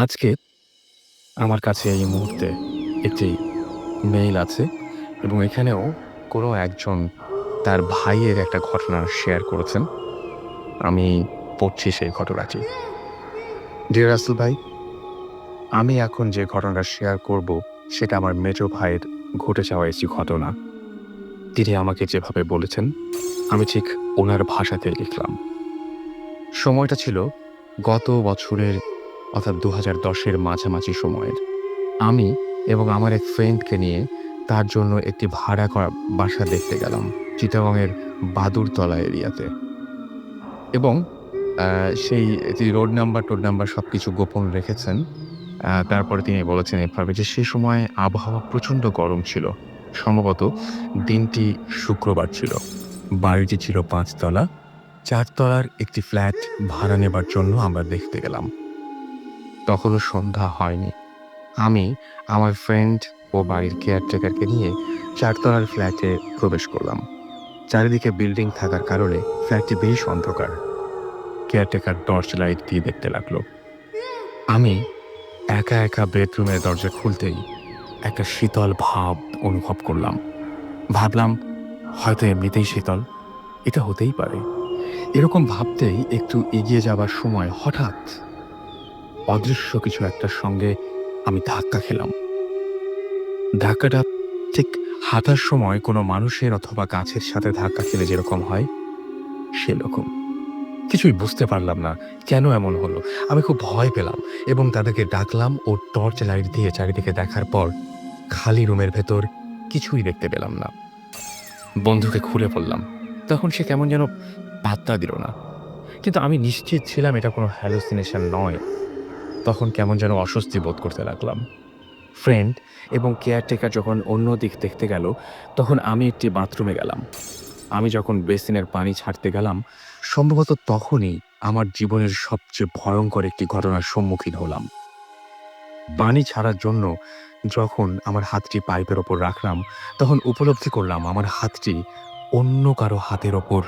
আজকে আমার কাছে এই মুহূর্তে একটি মেইল আছে এবং এখানেও কোনো একজন তার ভাইয়ের একটা ঘটনা শেয়ার করেছেন। আমি পড়ছি সেই ঘটনাটি। ডিয়ার রাসেল ভাই, আমি এখন যে ঘটনাটা শেয়ার করব সেটা আমার মেজো ভাইয়ের ঘটে যাওয়া একটি ঘটনা। তিনি আমাকে যেভাবে বলেছেন আমি ঠিক ওনার ভাষাতেই লিখলাম। সময়টা ছিল গত বছরের অর্থাৎ ২০১০-এর মাঝামাঝি সময়ের। আমি এবং আমার এক ফ্রেন্ডকে নিয়ে তার জন্য একটি ভাড়া করা বাসা দেখতে গেলাম চিটাগংয়ের বাদুরতলা এরিয়াতে। এবং সেই তিনি রোড নাম্বার সবকিছু গোপন রেখেছেন। তারপরে তিনি বলেছেন এভাবে যে সে সময় আবহাওয়া প্রচণ্ড গরম ছিল। সম্ভবত দিনটি শুক্রবার ছিল। বাড়িটি ছিল ৫ তলা। ৪ তলার একটি ফ্ল্যাট ভাড়া নেবার জন্য আমরা দেখতে গেলাম। তখনও সন্ধ্যা হয়নি। আমি আমার ফ্রেন্ড ও বাড়ির কেয়ারটেকারকে নিয়ে ৪ তলার ফ্ল্যাটে প্রবেশ করলাম। চারিদিকে বিল্ডিং থাকার কারণে ফ্ল্যাটটি বেশ অন্ধকার। কেয়ারটেকার টর্চ লাইট দিয়ে দেখতে লাগলো। আমি একা একা বেডরুমের দরজা খুলতেই একটা শীতল ভাব অনুভব করলাম। ভাবলাম হয়তো এমনিতেই শীতল, এটা হতেই পারে। এরকম ভাবতেই একটু এগিয়ে যাবার সময় হঠাৎ অদৃশ্য কিছু একটার সঙ্গে আমি ধাক্কা খেলাম। ধাক্কাটা ঠিক হাঁটার সময় কোনো মানুষের অথবা গাছের সাথে ধাক্কা খেলে যেরকম হয় সেরকম। কিছুই বুঝতে পারলাম না কেন এমন হলো। আমি খুব ভয় পেলাম এবং তাদেরকে ডাকলাম ও টর্চ লাইট দিয়ে চারিদিকে দেখার পর খালি রুমের ভেতর কিছুই দেখতে পেলাম না। বন্ধুকে খুলে বললাম। তখন সে কেমন যেন পাত্তা দিল না। কিন্তু আমি নিশ্চিত ছিলাম এটা কোনো হ্যালুসিনেশন নয়। তখন কেমন যেন অস্বস্তি বোধ করতে লাগলাম। ফ্রেন্ড এবং কেয়ারটেকার যখন অন্য দিক দেখতে গেল, তখন আমি একটি বাথরুমে গেলাম। আমি যখন বেসিনের পানি ছাড়তে গেলাম, সম্ভবত তখনই আমার জীবনের সবচেয়ে ভয়ঙ্কর একটি ঘটনার সম্মুখীন হলাম। পানি ছাড়ার জন্য যখন আমার হাতটি পাইপের ওপর রাখলাম, তখন উপলব্ধি করলাম আমার হাতটি অন্য কারো হাতের ওপর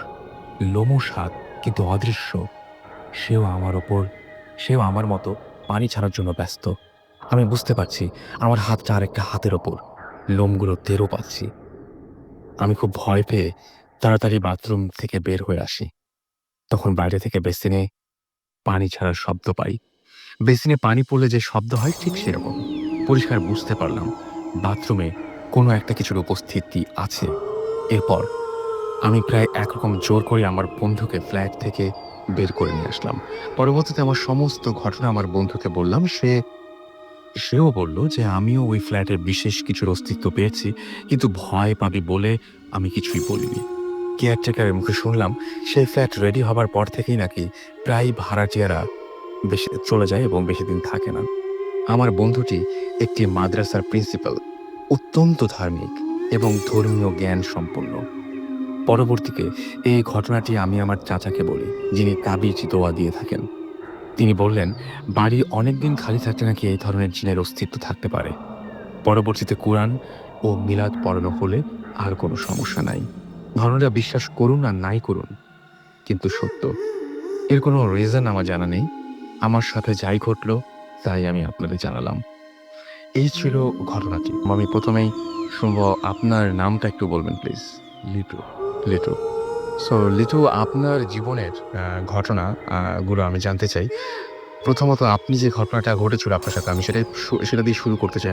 লোমশ হাত, কিন্তু অদৃশ্য। সেও আমার ওপর, সেও আমার মতো পানি ছাড়ার জন্য ব্যস্ত। আমি বুঝতে পারছি আমার হাতটা আরেকটা হাতের ওপর, লোমগুলো টেরও পাচ্ছি। আমি খুব ভয় পেয়ে তাড়াতাড়ি বাথরুম থেকে বের হয়ে আসি। তখন বাইরে থেকে বেসিনে পানি ছাড়ার শব্দ পাই। বেসিনে পানি পড়লে যে শব্দ হয় ঠিক সেরকম। পরিষ্কার বুঝতে পারলাম বাথরুমে কোনো একটা কিছুর উপস্থিতি আছে। এরপর আমি প্রায় একরকম জোর করে আমার বন্ধুকে ফ্ল্যাট থেকে বের করে নিয়ে আসলাম। পরবর্তীতে আমার সমস্ত ঘটনা আমার বন্ধুকে বললাম। সেও বলল যে আমিও ওই ফ্ল্যাটের বিশেষ কিছুর অস্তিত্ব পেয়েছি, কিন্তু ভয় পাবি বলে আমি কিছুই বলিনি। কেয়ারটেকারের মুখে শুনলাম সেই ফ্ল্যাট রেডি হবার পর থেকেই নাকি প্রায় ভাড়াটিয়ারা বেশি চলে যায় এবং বেশি দিন থাকে না। আমার বন্ধুটি একটি মাদ্রাসার প্রিন্সিপাল, অত্যন্ত ধার্মিক এবং ধর্মীয় জ্ঞান সম্পন্ন। পরবর্তীতে এই ঘটনাটি আমি আমার চাচাকে বলি, যিনি তাবিজ দোয়া দিয়ে থাকেন। তিনি বললেন বাড়ি অনেকদিন খালি থাকলে নাকি এই ধরনের জিনের অস্তিত্ব থাকতে পারে। পরবর্তীতে কুরআন ও মিলাদ পড়ানো হলে আর কোনো সমস্যা নাই। ঘটনাটা বিশ্বাস করুন আর নাই করুন, কিন্তু সত্য। এর কোনো রিজন আমার জানা নেই। আমার সাথে যাই ঘটল তাই আমি আপনাদের জানালাম। এই ছিল ঘটনাটি। আমি প্রথমেই শুনবো আপনার নামটা একটু বলবেন প্লিজ? লিটু। লিটু। সো লিটু, আপনার জীবনের ঘটনা গুলো আমি জানতে চাই। প্রথমত আপনি যে ঘটনাটা ঘটেছিল আপনার সাথে, আমি সেটা দিয়ে শুরু করতে চাই।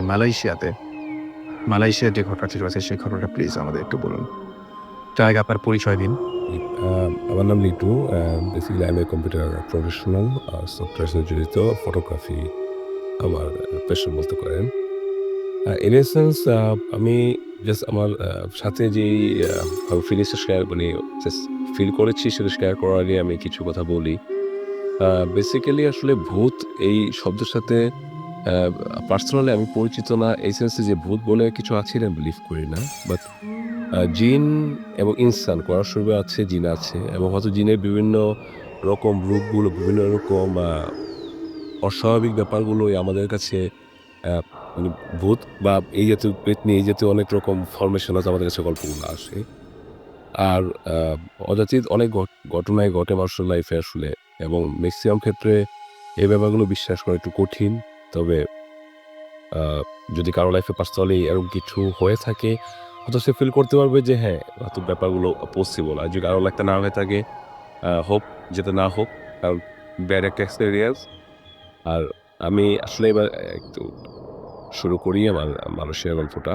মালয়েশিয়ার যে ঘটনাটি রয়েছে সেই ঘটনাটা প্লিজ আমাদের একটু বলুন। তার আগে আপনার পরিচয় দিন। জি, আমার নাম লিটু। বেসিক্যালি আমি কম্পিউটার প্রফেশনাল, সফটওয়্যার সাথে জড়িত। ফটোগ্রাফি আমার প্যাশন বলতে পারেন। ইন এসেন্স আমি জাস্ট আমার সাথে যেই ফিলিংসটা শেয়ার মানে জাস্ট ফিল করেছি সেটা শেয়ার করা নিয়ে আমি কিছু কথা বলি। বেসিক্যালি আসলে ভূত এই শব্দের সাথে আ পার্সোনালি আমি পরিচিত না। এই সেন্সে যে ভূত বলে কিছু আছে এটা বিলিভ করি না। বাট জিন এবং ইনসান করাসবে আছে, জিন আছে এবং হয়তো জিনের বিভিন্ন রকম রূপগুলো, বিভিন্ন রকম অস্বাভাবিক ব্যাপারগুলোই আমাদের কাছে আ মানে ভূত বা এই জাতীয় পেতনি, এই জাতীয় অনেক রকম ফরমেশন আছে আমাদের কাছে গল্পগুলো আসে। আর অযাচিত অনেক ঘটনাই ঘটে মানুষের লাইফে আসলে এবং মেক্সিমাম ক্ষেত্রে এই ব্যাপারগুলো বিশ্বাস করা একটু কঠিন। তবে আ যদি কারো লাইফে পার্সোনালি এরকম কিছু হয়ে থাকে, হয়তো সে ফিল করতে পারবে যে হ্যাঁ, হয়তো ব্যাপারগুলো পসিবল। আর যদি কারো লাইফটা না হয়ে থাকে, হোপ যেটা না হোক। কারণ ব্যাড একটা এক্সপেরিয়েন্স। আর আমি আসলে এবার একটু শুরু করি আমার মালয়েশিয়ার গল্পটা।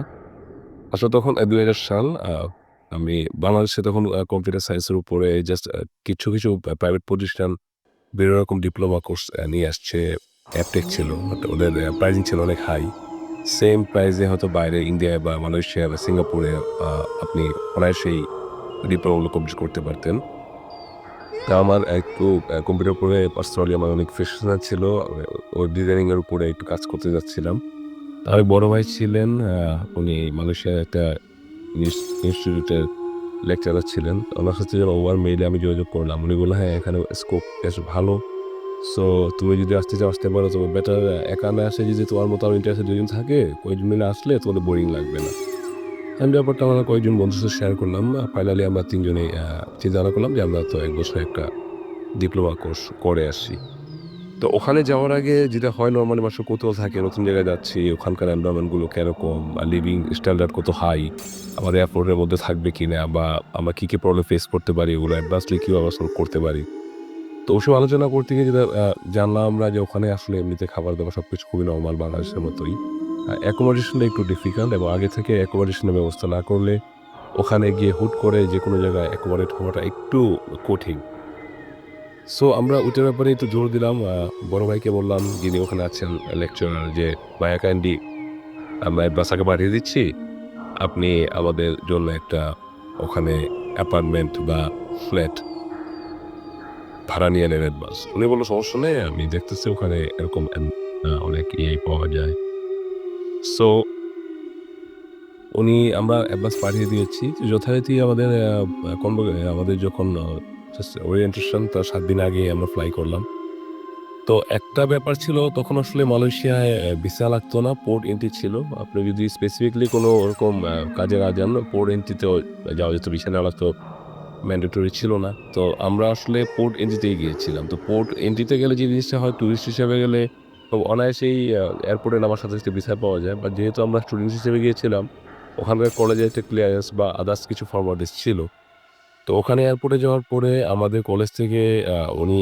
আসলে তখন ২০০০ সাল আমি বাংলাদেশে তখন কম্পিউটার সায়েন্সের উপরে জাস্ট কিছু প্রাইভেট প্রতিষ্ঠান বিভিন্ন রকম ডিপ্লোমা কোর্স নিয়ে আসছে। অ্যাপটেক ছিল। বাট ওদের প্রাইজিং ছিল অনেক হাই। সেম প্রাইসে হয়তো বাইরে ইন্ডিয়ায় বা মালয়েশিয়া বা সিঙ্গাপুরে আ আপনি অনায়াসেই ডিপ্লোমাগুলো কমপ্লিট করতে পারতেন। তা আমার একটু কম্পিউটার উপরে পার্সোনালি আমার অনেক ফ্যাশনেট ছিল। ওয়েব ডিজাইনিং এর উপরে একটু কাজ করতে যাচ্ছিলাম। আমার বড় ভাই ছিলেন উনি মালয়েশিয়ার একটা ইনস্টিটিউটের লেকচারার ছিলেন। ওনার সাথে যখন ওভার মেইলে আমি যোগাযোগ করলাম। উনি বললেন, "হ্যাঁ, এখানে স্কোপ বেশ ভালো। সো তুমি যদি আসতে চাও আসতে পারো। তবে বেটার একা না আসে যদি তোমার মতো আরো ইন্টারেস্টেড ২ জন থাকে, কয়েকজন মিলে আসলে তোমাদের বোরিং লাগবে না।" আমি ব্যাপারটা আমার কয়েকজন বন্ধুর সাথে শেয়ার করলাম। ফাইনালি আমরা ৩ জনেই চিন্তা-ভাবনা করলাম যে আমরা তো ১ বছর একটা ডিপ্লোমা কোর্স করে আসি। তো ওখানে যাওয়ার আগে যেটা হয় নরমালি মানুষের কৌতূহল থাকে, নতুন জায়গায় যাচ্ছি, ওখানকার এনভায়রনমেন্ট গুলো কিরকম, লিভিং স্ট্যান্ডার্ড কত হাই, আমাদের এফোর্ট এর মধ্যে থাকবে কিনা, বা আমরা কি প্রবলেম ফেস করতে পারি, ওগুলো অ্যাডভান্সলি কিভাবে সলভ করতে পারি। তো ওসব আলোচনা করতে গিয়ে যেটা জানলাম আমরা যে ওখানে আসলে এমনিতে খাবার-দাবার সবকিছু খুবই নরমাল বাংলাদেশের মতোই। অ্যাকোমোডেশনটা একটু ডিফিকাল্ট এবং আগে থেকে অ্যাকোমোডেশনের ব্যবস্থা না করলে ওখানে গিয়ে হুট করে যেকোনো জায়গায় অ্যাকোমোডেট হওয়াটা একটু কঠিন। সো আমরা ওইটার ব্যাপারে একটু জোর দিলাম। বড় ভাইকে বললাম, যিনি ওখানে আছেন লেকচারার, যে ভাইয়া কাইন্ডলি আমরা বাসাকে পাঠিয়ে দিচ্ছি। আপনি আমাদের জন্য একটা ওখানে অ্যাপার্টমেন্ট বা ফ্ল্যাট ভাড়া নিয়ে নেন অ্যাডভান্স। উনি বলল, "সমস্যা নেই। আমি দেখতেছি ওখানে এরকম অনেক ইয়েই পাওয়া যায়।" সো আমরা অ্যাডভান্স পাঠিয়ে দিয়েছি। যথারীতি আমাদের আমাদের যখন জাস্ট ওরিয়েন্টেশন তার ৭ দিন আগেই আমরা ফ্লাই করলাম। তো একটা ব্যাপার ছিল, তখন আসলে মালয়েশিয়ায় ভিসা লাগতো না, পোর্ট এন্ট্রি ছিল। আপনি যদি স্পেসিফিকলি কোনো ওরকম কাজে না যান, পোর্ট এন্ট্রিতেও যাওয়া যেত, ভিসা নেওয়া লাগতো, ম্যান্ডেটরি ছিল না। তো আমরা আসলে পোর্ট এন্ট্রিতেই গিয়েছিলাম। তো পোর্ট এন্ট্রিতে গেলে যে জিনিসটা হয়, টুরিস্ট হিসেবে গেলে খুব অনায়াসেই এয়ারপোর্টে নামার সাথে ভিসা পাওয়া যায়। বাট যেহেতু আমরা স্টুডেন্ট হিসেবে গিয়েছিলাম, ওখানকার কলেজে একটা ক্লিয়ারেন্স বা আদার্স কিছু ফরমালিটিস ছিল। তো ওখানে এয়ারপোর্টে যাওয়ার পরে আমাদের কলেজ থেকে উনি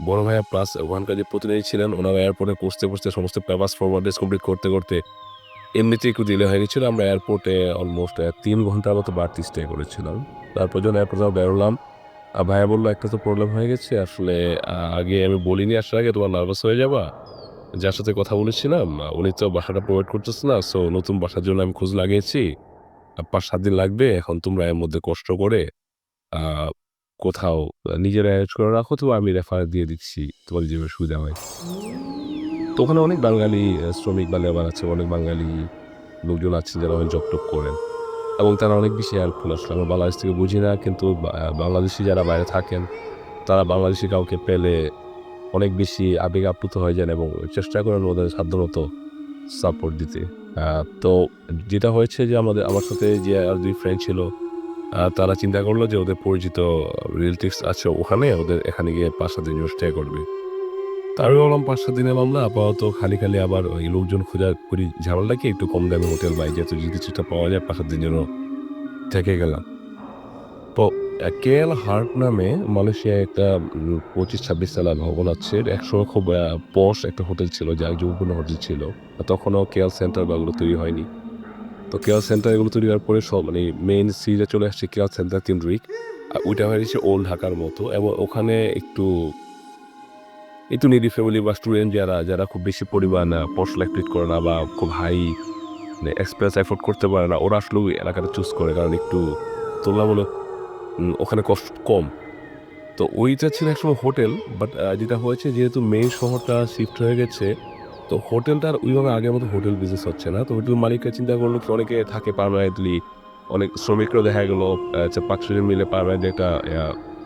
বড় ভাইয়া প্লাস ওখানকার যে প্রতিনিধি ছিলেন, ওনারা এয়ারপোর্টে পৌঁছতে সমস্ত পেপারস ফরমালিটিস কমপ্লিট করতে এমনিতেই একটু ডিলে হয়ে গেছিল। আমরা এয়ারপোর্টে অলমোস্ট ৩ ঘন্টার মতো বাড়তি স্টে করেছিলাম। তারপর যখন এয়ারপোর্ট থেকে বেরোলাম, ভাইয়া বলল, "একটা তো প্রবলেম হয়ে গেছে। আসলে আগে আমি বলিনি আসার আগে তোমার নার্ভাস হয়ে যাবা। যার সাথে কথা বলেছিলাম, উনি তো বাসাটা প্রোভাইড করতেছে না। সো নতুন বাসার জন্য আমি খোঁজ লাগিয়েছি। ৫-৭ দিন লাগবে। এখন তোমরা এর মধ্যে কষ্ট করে আ কোথাও নিজেরা এরেঞ্জ করে রাখো, তো আমি রেফার দিয়ে দিচ্ছি। তোমাদের যেভাবে সুবিধা হয়।" তো ওখানে অনেক বাঙালি শ্রমিক বা লেবার আছে, অনেক বাঙালি লোকজন আছেন যারা অনেক জব-টব করেন এবং তারা অনেক বেশি হেল্পফুল। আসলে আমরা বাংলাদেশ থেকে বুঝি না, কিন্তু বাংলাদেশী যারা বাইরে থাকেন, তারা বাংলাদেশী কাউকে পেলে অনেক বেশি আবেগ আপ্লুত হয়ে যান এবং চেষ্টা করেন ওদের সাধ্যমতো সাপোর্ট দিতে। তো যেটা হয়েছে যে আমার সাথে যে আর ২ ফ্রেন্ড ছিল, তারা চিন্তা করলো যে ওদের পরিচিত রিলেটিভস আছে ওখানে, ওদের এখানে গিয়ে ৫-৭ দিন স্টে করবে। তো আমি ভাবলাম ৫-৭ দিনের মামলা, আপাতত খালি আবার ওই লোকজন খোঁজাখুঁজি ঝামেলাটাকে একটু কম দামি হোটেল পাই, যেহেতু যদি কিছুটা পাওয়া যায় ৫-৭ দিনের জন্য থেকে গেলাম। তো কেএল হার্ট নামে মালয়েশিয়ায় একটা ২৫-২৬ তলা ভবন আছে। একসময় খুব পশ একটা হোটেল ছিল, যা যুগপূর্ণ হোটেল ছিল। তখনও কেএল সেন্টার বা ওগুলো তৈরি হয়নি। তো কেয়ার সেন্টার এগুলো তৈরি হওয়ার পরে সব মানে মেইন সিরিজে চলে আসছে কেয়ার সেন্টার কেন্দ্রিক। ওইটা হয়ে গেছে ওল্ড ঢাকার মতো এবং ওখানে একটু নিডি ফ্যামিলি বা স্টুডেন্ট যারা খুব বেশি পরিমাণ পড়াশোনা কমপ্লিট করে না বা খুব হাই মানে এক্সপেন্স এফোর্ড করতে পারে না, ওরা আসলে ওই এলাকাটা চুজ করে, কারণ একটু তুলনামূলক ওখানে কষ্ট কম। তো ওইটা ছিল একসময় হোটেল। বাট যেটা হয়েছে, যেহেতু মেইন শহরটা শিফট হয়ে গেছে, তো হোটেলটা আর ওইভাবে আগের মতো হোটেল বিজনেস হচ্ছে না। তো হোটেল মালিকরা চিন্তা করলো কি অনেকে থাকে পার্মানেন্টলি, অনেক শ্রমিকরাও দেখা গেল ৫-৬ জন মিলে পার্মানেন্টলি একটা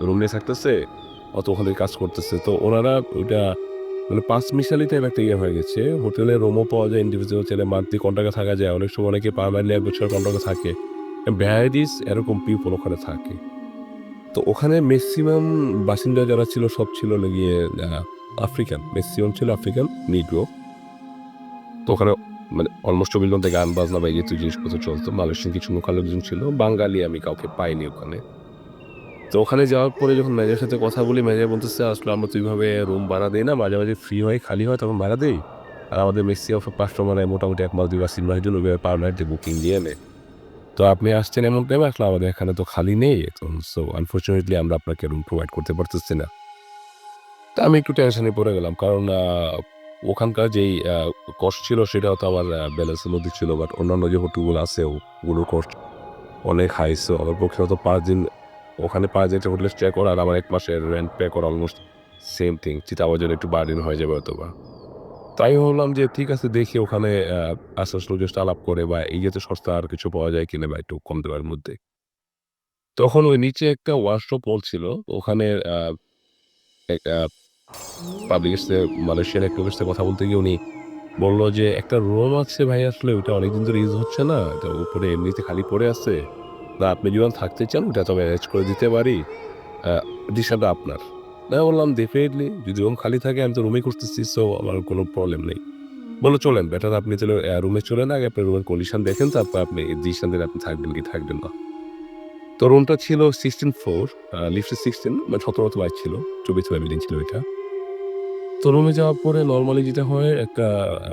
রুম নিয়ে থাকতেছে, অত ওখান থেকে কাজ করতেছে। তো ওনারা ওইটা মানে পাঁচমিশালি টাইপ একটা ইয়ে হয়ে গেছে। হোটেলে রুমও পাওয়া যায়, ইন্ডিভিজুয়াল চাইলে মান্থলি কন্ট্রাক্টে থাকা যায়। অনেক সময় অনেকে পার্মানেন্টলি ১ বছরের কন্ট্রাক্টে থাকে। ভ্যারাইটিস এরকম পিপল ওখানে থাকে। তো ওখানে মেক্সিমাম বাসিন্দা যারা ছিল সব ছিল হলো গিয়ে আফ্রিকান, ম্যাক্সিমাম ছিল আফ্রিকান নিগ্রো। তো ওখানে মানে অলমোস্ট ২৪ ঘন্টা গান বাজনা বা এই জাতীয় জিনিসপত্র চলতো। মালয়েশিয়ান কিছু লোকাল লোকজন ছিল। বাঙালি আমি কাউকে পাইনি ওখানে। তো ওখানে যাওয়ার পরে যখন ম্যানেজারের সাথে কথা বলি, ম্যানেজার বলতেছে, "আসলে আমরা তো ওইভাবে রুম ভাড়া দেই না। মাঝে, মাঝে ফ্রি হয়, খালি হয় তখন ভাড়া দেই। আর আমাদের ম্যাক্সিমাম কাস্টমাররা মোটামুটি ১ মাস ২ মাস ৩ মাসের জন্য ওইভাবে পার নাইট বুকিং দিয়ে নেয়। তো আপনি আসছেন এমন টাইমে, আসলে আমাদের এখানে তো খালি নেই এখন। সো আনফরচুনেটলি আমরা আপনাকে রুম প্রোভাইড করতে পারতেছি না।" তো আমি একটু টেনশনে পড়ে গেলাম। কারণ ওখানকার যেই কস্ট ছিল সেটাও তো আমার ব্যালেন্সের মধ্যে ছিল। বাট অন্যান্য যে হোটেলগুলো আছে ওগুলোর কস্ট অনেক হাই। সো আমার পক্ষে হয়তো ৫ দিন ওখানে ৫ দিন একটা হোটেলে স্টে করা আর আমার ১ মাসের রেন্ট পে করা অলমোস্ট সেম থিং। যেটা আমার জন্য একটু বার্ডেন হয়ে যাবে হয়তোবা। তো আমি ভাবলাম যে ঠিক আছে, দেখি ওখানে আশেপাশের লোকজন সাথে আলাপ করে বা এই জাতীয় সস্তা আর কিছু পাওয়া যায় কিনা বা একটু কম দামের মধ্যে। তখন ওই নিচে একটা ওয়াশরুম মল ছিল। ওখানে এক পাবলিকের সাথে মালয়েশিয়ান এক লোকের সাথে কথা বলতে গিয়ে উনি বলল যে, "একটা রুম আছে ভাই, আসলে ওইটা অনেকদিন ধরে ইউজ হচ্ছে না। তো উপরে এমনিতে খালি পড়ে আছে। না আপনি যদি থাকতে চান ওটা তো ম্যানেজ করে দিতে পারি। আ ডিসিশনটা আপনার।" আমি বললাম, "ডেফিনিটলি যদি রুম খালি থাকে আমি তো রুমই খুঁজতেছি, সো আমার কোনো প্রবলেম নেই।" বলল, "চলেন বেটার আপনি তাহলে রুমে চলেন, আগে আপনার রুমের কন্ডিশন দেখেন, তারপর আপনি ডিসিশন দিন আপনি থাকবেন কি থাকবেন না।" তো রুমটা ছিল 16 ফ্লোর, লিফটে 16 মানে 17 তলায় ছিল। 24 তলা বিল্ডিং ছিল এটা। তো রুমে যাওয়ার পরে নরমালি যেটা হয়, একটা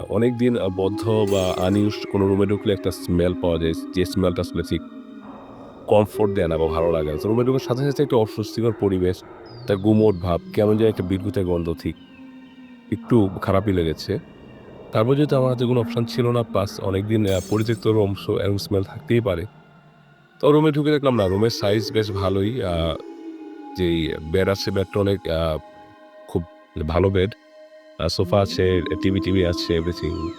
অনেকদিন বদ্ধ বা আনইউজড কোনো রুমে ঢুকলে একটা স্মেল পাওয়া যায়। যে স্মেলটা আসলে ঠিক কমফোর্ট দেয় না বা ভালো লাগে না। তো রুমে ঢোকার সাথে, সাথে একটা অস্বস্তিকর পরিবেশ, একটা গুমোট ভাব, কেমন যেন একটা বিদ্যুতের গন্ধ, ঠিক একটু খারাপই লেগেছে। তারপর যেহেতু আমার হাতে কোনো অপশন ছিল না, প্লাস অনেকদিন পরিত্যক্ত রুম, সো এরকম স্মেল থাকতেই পারে। তো রুমে ঢুকে দেখলাম না, রুমের সাইজ বেশ ভালোই। যেই বেড আছে বেডটা অনেক খুব ভালো বেড। সোফা আছে, টিভি আছে, এভরিথিং।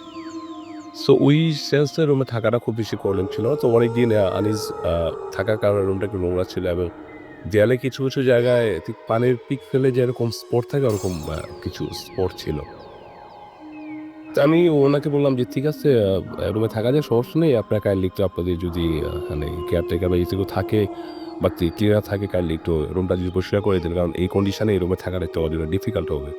সো ওই সেন্সে রুমে থাকাটা খুব বেশি প্রবলেম ছিল না। তো অনেকদিন আনইজ আ থাকার কারণে রুমটা একটু নোংরা ছিল এবং দেয়ালে কিছু, কিছু জায়গায় ঠিক পানির পিক ফেলে যেরকম স্পট থাকে ওরকম কিছু স্পট ছিল। তো আমি ওনাকে বললাম যে, "ঠিক আছে, রুমে থাকা যায়, সমস্যা নেই। আপনারা কাইন্ডলি একটু আপনাদের যদি মানে কেয়ারটেকার বা যদি কেউ থাকে বা ক্লিনার থাকে, কাইন্ডলি একটু রুমটা যদি পরিষ্কার করে দেন। কারণ এই কন্ডিশনে এই রুমে থাকাটা একটু আমাদের জন্য ডিফিকাল্ট হবে।"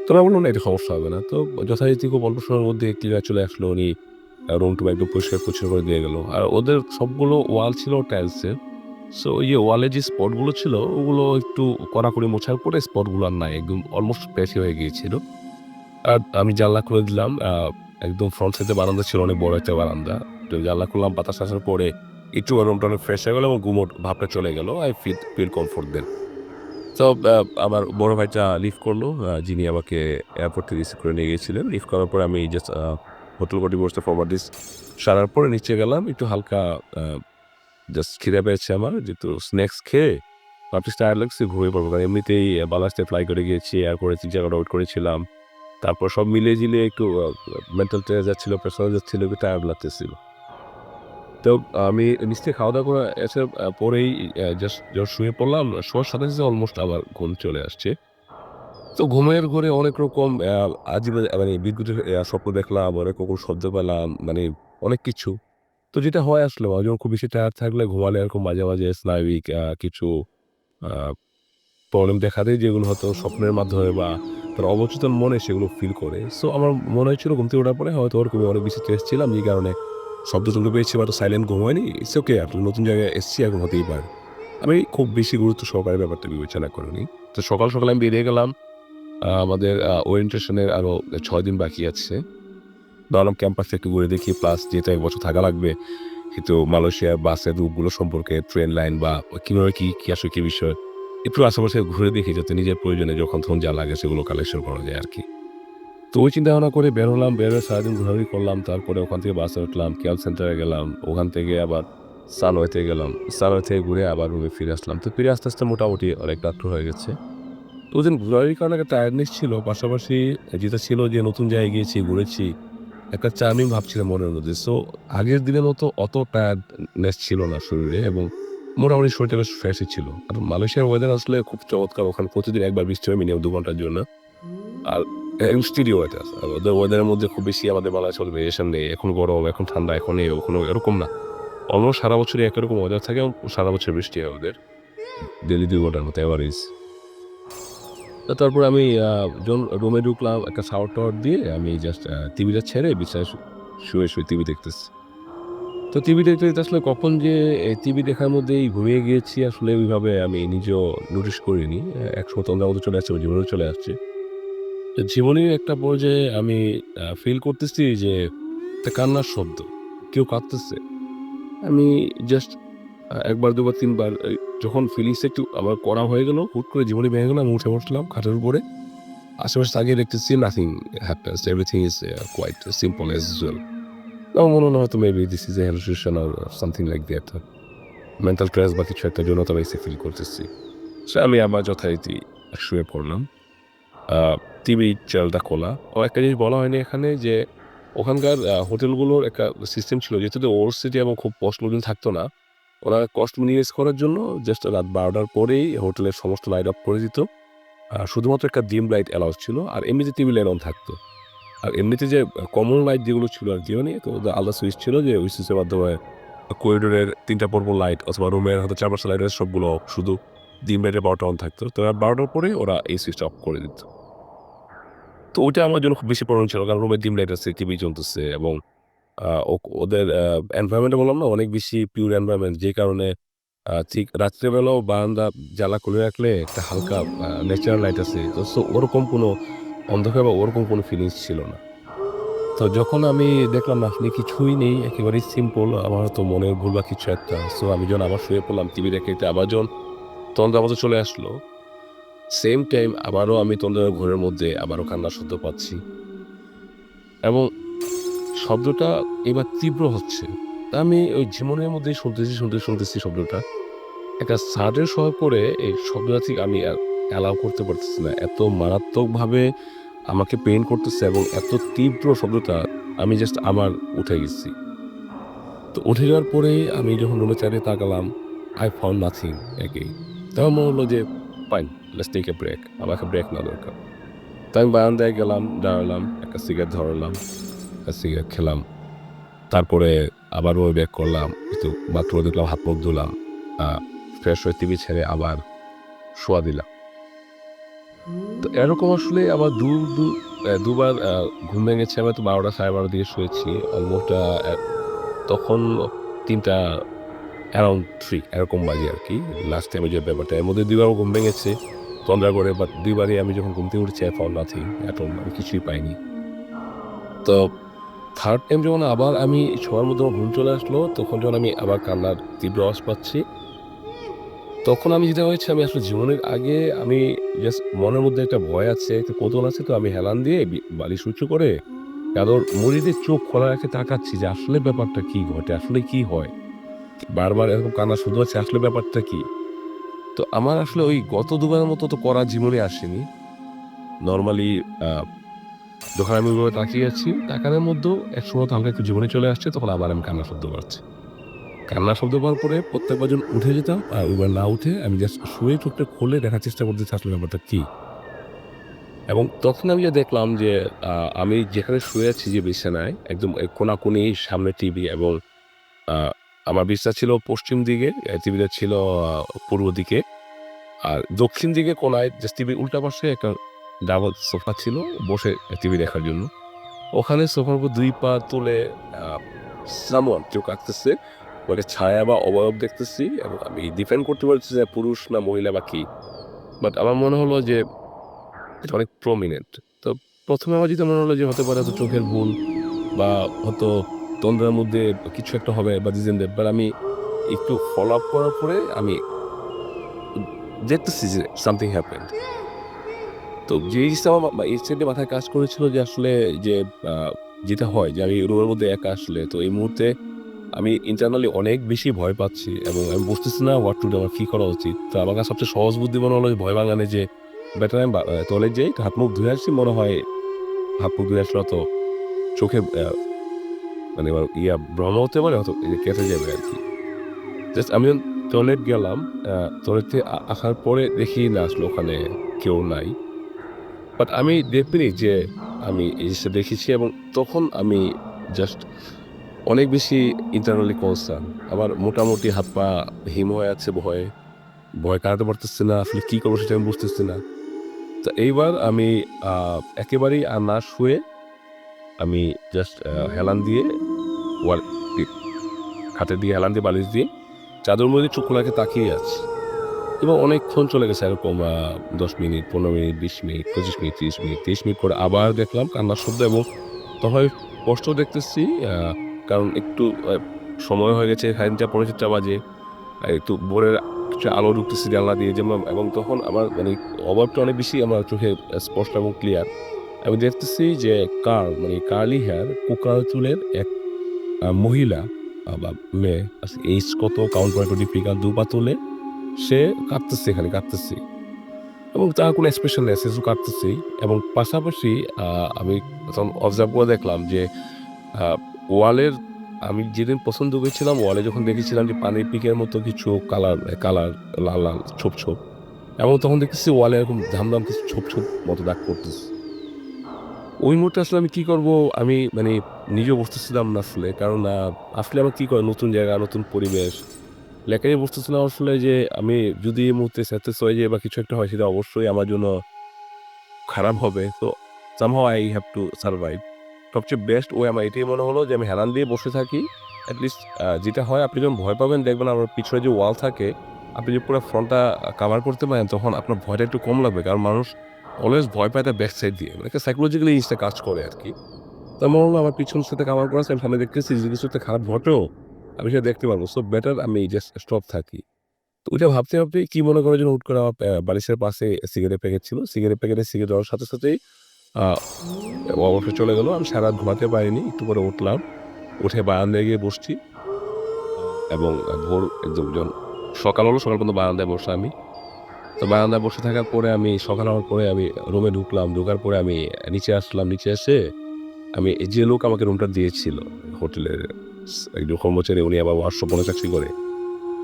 তো ওরা বলল, "না, এটা সমস্যা হবে না।" তো যথারীতি খুব অল্প সময়ের মধ্যে ক্লিনার চলে আসলো। উনি রুম-টুম একদম পরিষ্কার পরিচ্ছন্ন করে দিয়ে গেল। আর ওদের সবগুলো ওয়াল ছিল টাইলসের। সো ওই যে ওয়ালে যে স্পটগুলো ছিল ওগুলো একটু কড়াকড়ি মোছার পরে স্পটগুলো আর নাই। একদম অলমোস্ট প্যাচি হয়ে গিয়েছিল। আর আমি জানলা খুলে দিলাম। একদম ফ্রন্ট সাইডে বারান্দা ছিল, অনেক বড় একটা বারান্দা। তো জানলা খুললাম, বাতাস আসার পরে একটু রুমটা অনেক ফ্রেশ হয়ে গেল এবং গুমোট ভাবটা চলে গেল। আই ফিল কমফোর্ট দেন। তো আমার বড় ভাইটা লিফট করলো, যিনি আমাকে এয়ারপোর্ট থেকে রিসিভ করে নিয়ে গিয়েছিলেন। লিফট করার পরে আমি জাস্ট হোটেল কর্তৃপক্ষের ফরমালিটিস সারার পরে নিচে গেলাম। একটু হালকা আ জাস্ট খিদে পেয়েছে আমার। যেহেতু স্ন্যাকস খেয়ে ভাবছি টায়ার্ড লাগছে, ঘুমিয়ে পড়বো। কারণ এমনিতেই বাংলাদেশ থেকে ফ্লাই করে গিয়েছি। এয়ারপোর্টে ৩ জায়গায় ওয়েট করেছিলাম। তারপর সব মিলিয়ে-ঝিলিয়ে একটু মেন্টাল ট্রেজার ছিল, প্রেশার যাচ্ছিল, একটু টায়ার্ড লাগতেছিল। তো আমি নিচ থেকে খাওয়া-দাওয়া করে এসে পরেই জাস্ট শুয়ে পড়লাম। শোয়ার সাথে, সাথে অলমোস্ট আমার ঘুম চলে আসছে। তো ঘুমের ঘোরে অনেক রকম আজীব মানে বিদঘুটে স্বপ্ন দেখলাম, অনেক রকম শব্দ পেলাম, মানে অনেক কিছু। তো যেটা হয় আসলে মানুষ যখন খুব বেশি টায়ার্ড থাকলে ঘুমালে এরকম মাঝে, মাঝে স্নায়বিক কিছু আ প্রবলেম দেখা দেয়, যেগুলো হয়তো স্বপ্নের মাধ্যমে বা তার অবচেতন মনে সেগুলো ফিল করে। সো আমার মনে হয়েছিল ঘুম থেকে ওঠার পরে হয়তো ওরকমই অনেক বেশি স্ট্রেস ছিলাম, যে কারণে শব্দ শুনতে পেয়েছি বা সাইলেন্ট ঘুম হয়নি। ইটস ওকে, আপনি নতুন জায়গায় এসেছি, এখন হতেই পারে। আমি খুব বেশি গুরুত্ব সহকারে ব্যাপারটা বিবেচনা করিনি। তো সকাল, সকাল আমি বেরিয়ে গেলাম। আমাদের ওরিয়েন্টেশন এর আরো ৬ দিন বাকি আছে। ভাবলাম ক্যাম্পাসটা একটু ঘুরে দেখি, প্লাস যেহেতু ১ বছর থাকা লাগবে, কিন্তু মালয়েশিয়ার বাসের রুটগুলো সম্পর্কে, ট্রেন লাইন বা কিভাবে কি আসলে কি বিষয়, একটু আশেপাশে ঘুরে দেখি যাতে নিজের প্রয়োজনে যখন তখন যা লাগে সেগুলো কালেকশন করা যায় আরকি। তো ওই চিন্তা ভাবনা করে বের হলাম, বের হয়ে সারাদিন ঘোরাঘুরি করলাম। তারপরে ওখান থেকে বাসে উঠলাম, কেএল সেন্টারে গেলাম। ওখান থেকে আবার সানওয়েতে গেলাম। সানওয়ে থেকে ঘুরে আবার রুমে ফিরে আসলাম। তো ফিরে আসতে, আসতে মোটামুটি অনেক রাত্র হয়ে গেছে। তো ওইদিন ঘোরাঘুরির কারণে একটা টায়ার্ডনেস ছিল। পাশাপাশি যেটা ছিল যে নতুন জায়গায় গিয়েছি, ঘুরেছি। একটা চার্মিং ভাব ছিল মনের মধ্যে। সো আগের দিনের মতো অত টায়ার্ডনেস ছিল না শরীরে এবং মোটামুটি শরীরটা বেশ ফ্রেশই ছিল। আর মালয়েশিয়ার ওয়েদার আসলে খুব চমৎকার। ওখানে প্রতিদিন একবার বৃষ্টি হয় মিনিমাম ২ ঘন্টার জন্য। আর একদম স্টিডি ওয়েদার। আর ওদের ওয়েদারের মধ্যে খুব বেশি আমাদের বাংলাদেশে মতো ভেরিয়েশন নেই। এখন গরম, এখন ঠান্ডা, এখন এই, কখনো এরকম না। অলমোস্ট সারা বছরই একই রকম ওয়েদার থাকে এবং সারা বছর বৃষ্টি হয় ওদের। ডেইলি ২ ঘন্টার মতো এভারেজ। তারপর আমি যখন রুমে ঢুকলাম একটা শাওয়ার-টাওয়ার দিয়ে আমি জাস্ট টিভিটা ছেড়ে বিছানায় শুয়ে টিভি দেখতেছি। তো টিভি দেখতে, দেখতে আসলে কখন যে টিভি দেখার মধ্যেই ঘুমিয়ে গিয়েছি আসলে ওইভাবে আমি নিজেও নোটিস করিনি। একসময় তন্দ্রার মতো চলে আসছে, জীবনেও চলে আসছে। তো জীবনের একটা পর্যায়ে আমি ফিল করতেছি যে একটা কান্নার শব্দ। কেউ কাঁদতেছে। আমি জাস্ট ১ বার, ২ বার, ৩ বার যখন ফিলিংসটা একটু আমার কড়া হয়ে গেল, হুট করে জীবনী ভেঙে গেল, আমি উঠে বসলাম খাটের উপরে। আশেপাশে তাকিয়ে দেখতেছি nothing happens. Everything is quite simple as usual. আমার মনে হলো হয়তো maybe this is a hallucination or something like that. Mental stress বা কিছু একটা জন্য আমি এসে ফিল করতেছি। সো আমি আবার যথারীতি শুয়ে পড়লাম। আ টিভি চ্যানেলটা খোলা। একটা জিনিস বলা হয়নি এখানে যে ওখানকার হোটেলগুলোর একটা সিস্টেম ছিল যেহেতু ওল্ড সিটি এবং খুব পশ লোকজন থাকতো না। ওরা কস্ট মিনিমাইজ করার জন্য জাস্ট রাত ১২ টার পরেই হোটেলের সমস্ত লাইট অফ করে দিত। শুধুমাত্র একটা ডিম লাইট অ্যালাউড ছিল। আর এমনিতে টিভি লাইট অন থাকতো। আর এমনিতে যে কমন লাইট যেগুলো ছিল আরকি মানে তো ওদের আলাদা সুইচ ছিল যে ওই সুইচের মাধ্যমে করিডোরের ৩ টা পরপর লাইট অথবা রুমের হয়তো ৪-৫ টা লাইট সবগুলো অফ। শুধু ডিম লাইটের পাওয়ারটা অন থাকতো। তো রাত ১২ টার পরে ওরা এই সুইচটা অফ করে দিত। তো ওইটা আমার জন্য খুব বেশি প্রবলেম ছিল। কারণ রুমে ডিম লাইট আছে, টিভি চলতেছে এবং ওদের এনভায়রনমেন্ট টা বললাম না অনেক বেশি পিওর এনভায়রনমেন্ট যে কারণে ঠিক রাত্রেবেলাও বারান্দা জানালা খুলে রাখলে একটা হালকা ন্যাচারাল লাইট আছে। তো সো ওরকম কোনো অন্ধকার বা ওরকম কোনো ফিলিংস ছিল না। তো যখন আমি দেখলাম আসলে কিছুই নেই, একেবারেই সিম্পল আমার হয়তো মনের ভুল বা কিছু একটা। সো আমি যখন আবার শুয়ে পড়লাম টিভি দেখতে, দেখতে আবার যখন তন্দ্রা মতো চলে আসলো, সেম টাইম আবারও আমি তন্দ্রার ঘোরের মধ্যে আবারও কান্নার শব্দ পাচ্ছি এবং শব্দটা এবার তীব্র হচ্ছে। তা আমি ওই ঝিমুনের মধ্যেই শুনতেছি শব্দটা। একটা সাডেন শোয়ার পরে এই শব্দটা ঠিক আমি আর অ্যালাও করতে পারতেছি না। এত মারাত্মকভাবে আমাকে পেইন করতেছে এবং এত তীব্র শব্দটা আমি জাস্ট আবার উঠে গেছি। তো উঠে যাওয়ার পরেই আমি যখন রুমে চারিদিকে তাকালাম, I found nothing again. তখন মনে হলো যে fine, let's take a break. আমার একটা ব্রেক নেওয়া দরকার। তো আমি বারান্দায় গেলাম, দাঁড়ালাম, একটা সিগারেট ধরালাম, একটা সিগারেট খেলাম। তারপরে আবার রুমে ব্যাক করলাম। একটু বাথরুমে ঢুকলাম, হাত-মুখ ধুলাম। আ ফ্রেশ হয়ে টিভি ছেড়ে আবার শোয়া দিলাম। তো এরকম আসলে আমার দু দু অ্যা দুবার ঘুম ভেঙেছে। আমি হয়তো ১২টা ১২:৩০ দিকে শুয়েছি। অলমোস্ট তখন ৩টা অ্যারাউন্ড ৩ এরকম বাজে আরকি। লাস্ট টাইমে যে ব্যাপারটা। এর মধ্যে ২ বার ঘুম ভেঙেছে তন্দ্রা করে। বাট ২ বারই আমি যখন ঘুম থেকে উঠেছি I found nothing at all. আমি কিছুই পাইনি। তো 3rd টাইম যখন আবার আমি শোয়ার মধ্যে আমার ঘুম চলে আসলো, তখন যখন আমি আবার কান্নার তীব্র আওয়াজ পাচ্ছি, তখন আমি যেটা হয়েছে আমি আসলে জীবনের আগে আমি জাস্ট মনের মধ্যে একটা ভয় আছে, একটা কৌতূহল আছে তো আমি হেলান দিয়ে বালিশ উঁচু করে চাদর মুড়ি দিয়ে চোখ খোলা রেখে তাকাচ্ছি যে আসলে ব্যাপারটা কি ঘটে? আসলে কি হয়? বারবার এরকম কান্না শুরু হচ্ছে আসলে ব্যাপারটা কি? তো আমার আসলে ওই গত ২ বারের মতো তো কড়া জীবনে আসেনি। নরমালি আ যখন আমি ওইভাবে তাকিয়ে আছি, তাকানোর মধ্যেও একসময় তো হালকা একটু জীবনে চলে আসছে, তখন আবার আমি কান্নার শব্দ পাচ্ছি। কান্নার শব্দ পাওয়ার পরে প্রত্যেকবার যখন উঠে যেতাম, আর ওইবার না উঠে আমি জাস্ট শুয়ে চোখটা খুলে দেখার চেষ্টা করতেছি আসলে ব্যাপারটা কি? এবং তখন আমি যে দেখলাম যে আ আমি যেখানে শুয়ে আছি যে বিছানায়, একদম কোনাকুনি সামনে টিভি এবং আ আমার বিছানা ছিল পশ্চিম দিকে, টিভিটা ছিল আ পূর্ব দিকে। আর দক্ষিণ দিকে কোনায় জাস্ট টিভির উল্টা পাশে একটা ডাবল সোফা ছিল বসে টিভি দেখার জন্য। ওখানে সোফার উপর ২ পা তুলে আ সামওয়ান কেউ কাঁদতেছে। ওটা ছায়া বা অবয়ব দেখতেছি এবং আমি ডিফাইন করতে পারছি যে পুরুষ না মহিলা বা কি। বাট আমার মনে হলো যে এটা অনেক প্রমিনেন্ট। তো ১ম এ আমার যেটা মনে হলো যে হতে পারে হয়তো চোখের ভুল বা হয়তো তন্দ্রার মধ্যে কিছু একটা হবে বা দিস এন্ড দ্যাট। বাট আমি একটু ফলো আপ করার পরে আমি দেখতেছি যে সামথিং হ্যাপেন্ড। তো যে জিনিসটা আমার ইনস্ট্যান্টলি মাথায় কাজ করেছিল যে আসলে যে আ যেটা হয় যে আমি রুমের মধ্যে একা আসলে তো এই মুহূর্তে আমি ইন্টারনালি অনেক বেশি ভয় পাচ্ছি এবং আমি বুঝতেছি না হোয়াট টু ডু আমার কি করা উচিত। তো আমার কাছে সবচেয়ে সহজ বুদ্ধি মনে হলো যে ভয় ভাঙানো যে বেটার আমি টয়লেট যাই, হাত-মুখ ধুয়ে আসি। মনে হয় হাত-মুখ ধুয়ে আসলে হয়তো চোখে মানে ভ্রম হতে পারে হয়তো কেটে যাবে আরকি। জাস্ট আমি যখন টয়লেট গেলাম, টয়লেট থেকে আসার পরে দেখি না আসলে ওখানে কেউ নাই। বাট আমি ডেফিনিট যে আমি এই জিনিসটা দেখেছি এবং তখন আমি জাস্ট অনেক বেশি ইন্টারনালি কনসার্ন। আমার মোটামুটি হাত-পা হিম হয়ে আছে ভয়ে। ভয় কাটাতে পারতেছি না। আসলে কি করব সেটা আমি বুঝতেছি না। তো এইবার আমি একেবারেই আর না শুয়ে আমি জাস্ট হেলান দিয়ে ওয়াল খাটের দিকে হেলান দিয়ে বালিশ দিয়ে চাদর মধ্যে চোখ খোলাকে তাকিয়ে আছি এবং অনেকক্ষণ চলে গেছে এরকম 10 minute, 15 minute, 20 minute, 25 minute, 30 minute, 30 minute করে আবার দেখলাম কান্নার শব্দ এবং তখন স্পষ্ট দেখতেছি কারণ একটু সময় হয়ে গেছে 3:30 4:00 বাজে। একটু ভোরের কিছু আলো ঢুকতেছে জানলা দিয়ে যেমন এবং তখন আমার মানে অভাবটা অনেক বেশি আমার চোখে স্পষ্ট এবং ক্লিয়ার। আমি দেখতেছি যে কার্লি হেয়ার কোঁকড়া চুলের এক মহিলা বা মেয়ে এইজ কত কাউন্ট করা একটু ডিফিকাল্ট ২ পা তুলে সে কাঁদতেছে এখানে কাঁদতেছে এবং তার কোনো এক্সপ্রেশন নেই সে শুধু কাঁদতেছেই এবং পাশাপাশি আমি তখন অবজার্ভ করে দেখলাম যে ওয়ালের আমি যেদিন পছন্দ করেছিলাম ওয়ালে যখন দেখেছিলাম যে পানির পিকের মতো কিছু কালার কালার লাল লাল ছোপ ছোপ এবং তখন দেখতেছি ওয়ালে এরকম ধামধাম কিছু ছোপ ছোপ মতো দাগ করতেছে। ওই মুহূর্তে আসলে আমি কি করব আমি মানে নিজেও বুঝতেছিলাম না আসলে কারণ আসলে আমার কি করে নতুন জায়গা নতুন পরিবেশ লেখাই বুঝতেছিলাম আসলে যে আমি যদি এই মুহূর্তে সাকসেস হয়ে যাই বা কিছু একটা হয় সেটা অবশ্যই আমার জন্য খারাপ হবে। তো somehow I have to survive. সবচেয়ে বেস্ট ওয়ে আমার এটাই মনে হলো যে আমি হেলান দিয়ে বসে থাকি। এট লিস্ট যেটা হয় আপনি যখন ভয় পাবেন দেখবেন আমার পিছনে যে ওয়াল থাকে, আপনি যে পুরো ফ্রন্টটা কাভার করতে পারেন তখন আপনার ভয়টা একটু কম লাগবে। কারণ মানুষ অলওয়েজ ভয় পায় তার ব্যাক সাইড দিয়ে। মানে একটা সাইকোলজিক্যালি জিনিসটা কাজ করে আরকি। তো আমার মনে হলো আমার পিছন সাথে কাভার করা আছে, আমি সামনে দেখতেছি যদি কিছু একটা খারাপ ঘটেও আমি সেটা দেখতে পারবো। সো বেটার আমি জাস্ট স্টপ থাকি। তো ওইটা ভাবতে, ভাবতেই কি মনে করেন যেন হুট করে আমার বালিশের পাশে সিগারেট প্যাকেট ছিল। সিগারেট প্যাকেটে সিগারেট দেওয়ার সাথে সাথেই আ অবসর চলে গেল। আমি সারারাত ঘুমাতে পারিনি। একটু পরে উঠলাম। উঠে বারান্দায় গিয়ে বসছি এবং ভোর একদম যখন সকাল হলো, সকাল পর্যন্ত বারান্দায় বসা আমি। তো বারান্দায় বসে থাকার পরে আমি সকাল হওয়ার পরে আমি রুমে ঢুকলাম। ঢোকার পরে আমি নিচে আসলাম। নিচে এসে আমি যে লোক আমাকে রুমটা দিয়েছিল হোটেলের একজন কর্মচারী উনি আবার ওয়াশরুমে চাকরি করে।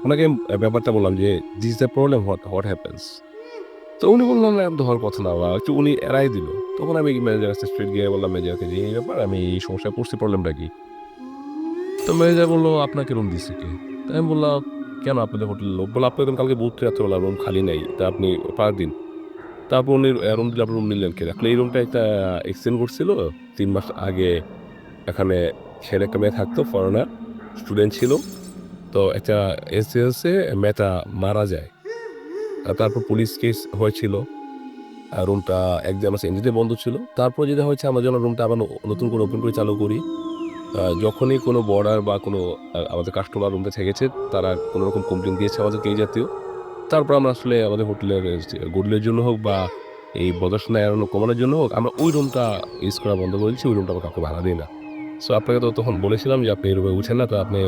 উনাকে ব্যাপারটা বললাম যে, "this is the problem what happens?" তো উনি বললেন, "এরকম তো হওয়ার কথা না বা" একটু উনি এড়ায় দিল। তখন আমি ম্যানেজারের কাছে স্ট্রেইট গিয়ে বললাম ম্যানেজারকে যে, "এই ব্যাপার আমি এই সমস্যায় পড়ছি, প্রবলেমটা কি?" তো ম্যানেজার বলল, "আপনাকে রুম দিছে কে?" তো আমি বললাম, "কেন আপনাদের হোটেলের লোক?" বলল, "আপনাকে তো কালকে বলতে রাত্রেবেলা রুম খালি নাই। তা আপনি পাহারা দিন।" তারপর উনি রুম দিলে আপনি রুম নিলেন কে? আসলে এই রুমটা একটা এক্সটেন্ড করছিল ৩ মাস আগে এখানে ছেলে একটা মেয়ে থাকতো ফরেনার স্টুডেন্ট ছিল। তো একটা এসএলসি মেয়েটা মারা যায়। তারপর পুলিশ কেস হয়েছিল। রুমটা এক মাস এমনিতে বন্ধ ছিল। তারপর যেটা হয়েছে আমরা যখন রুমটা আবার নতুন করে ওপেন করে চালু করি, যখনই কোনো বর্ডার বা কোনো আমাদের কাস্টমার রুমটা থেকেছে, তারা কোনোরকম কমপ্লেইন দিয়েছে আমাদেরকে এই জাতীয়। তারপর আমরা আসলে আমাদের হোটেলের গুডউইল এর জন্য হোক বা এই বদর্শনা এড়ানো কমানোর জন্য হোক, আমরা ওই রুমটা ইউজ করা বন্ধ করে দিয়েছি। ওই রুমটা আমরা কাউকে ভাড়া দেই না। সো আপনাকে তো তখন বলেছিলাম যে আপনি এই রুমে উঠেন না। তো আপনি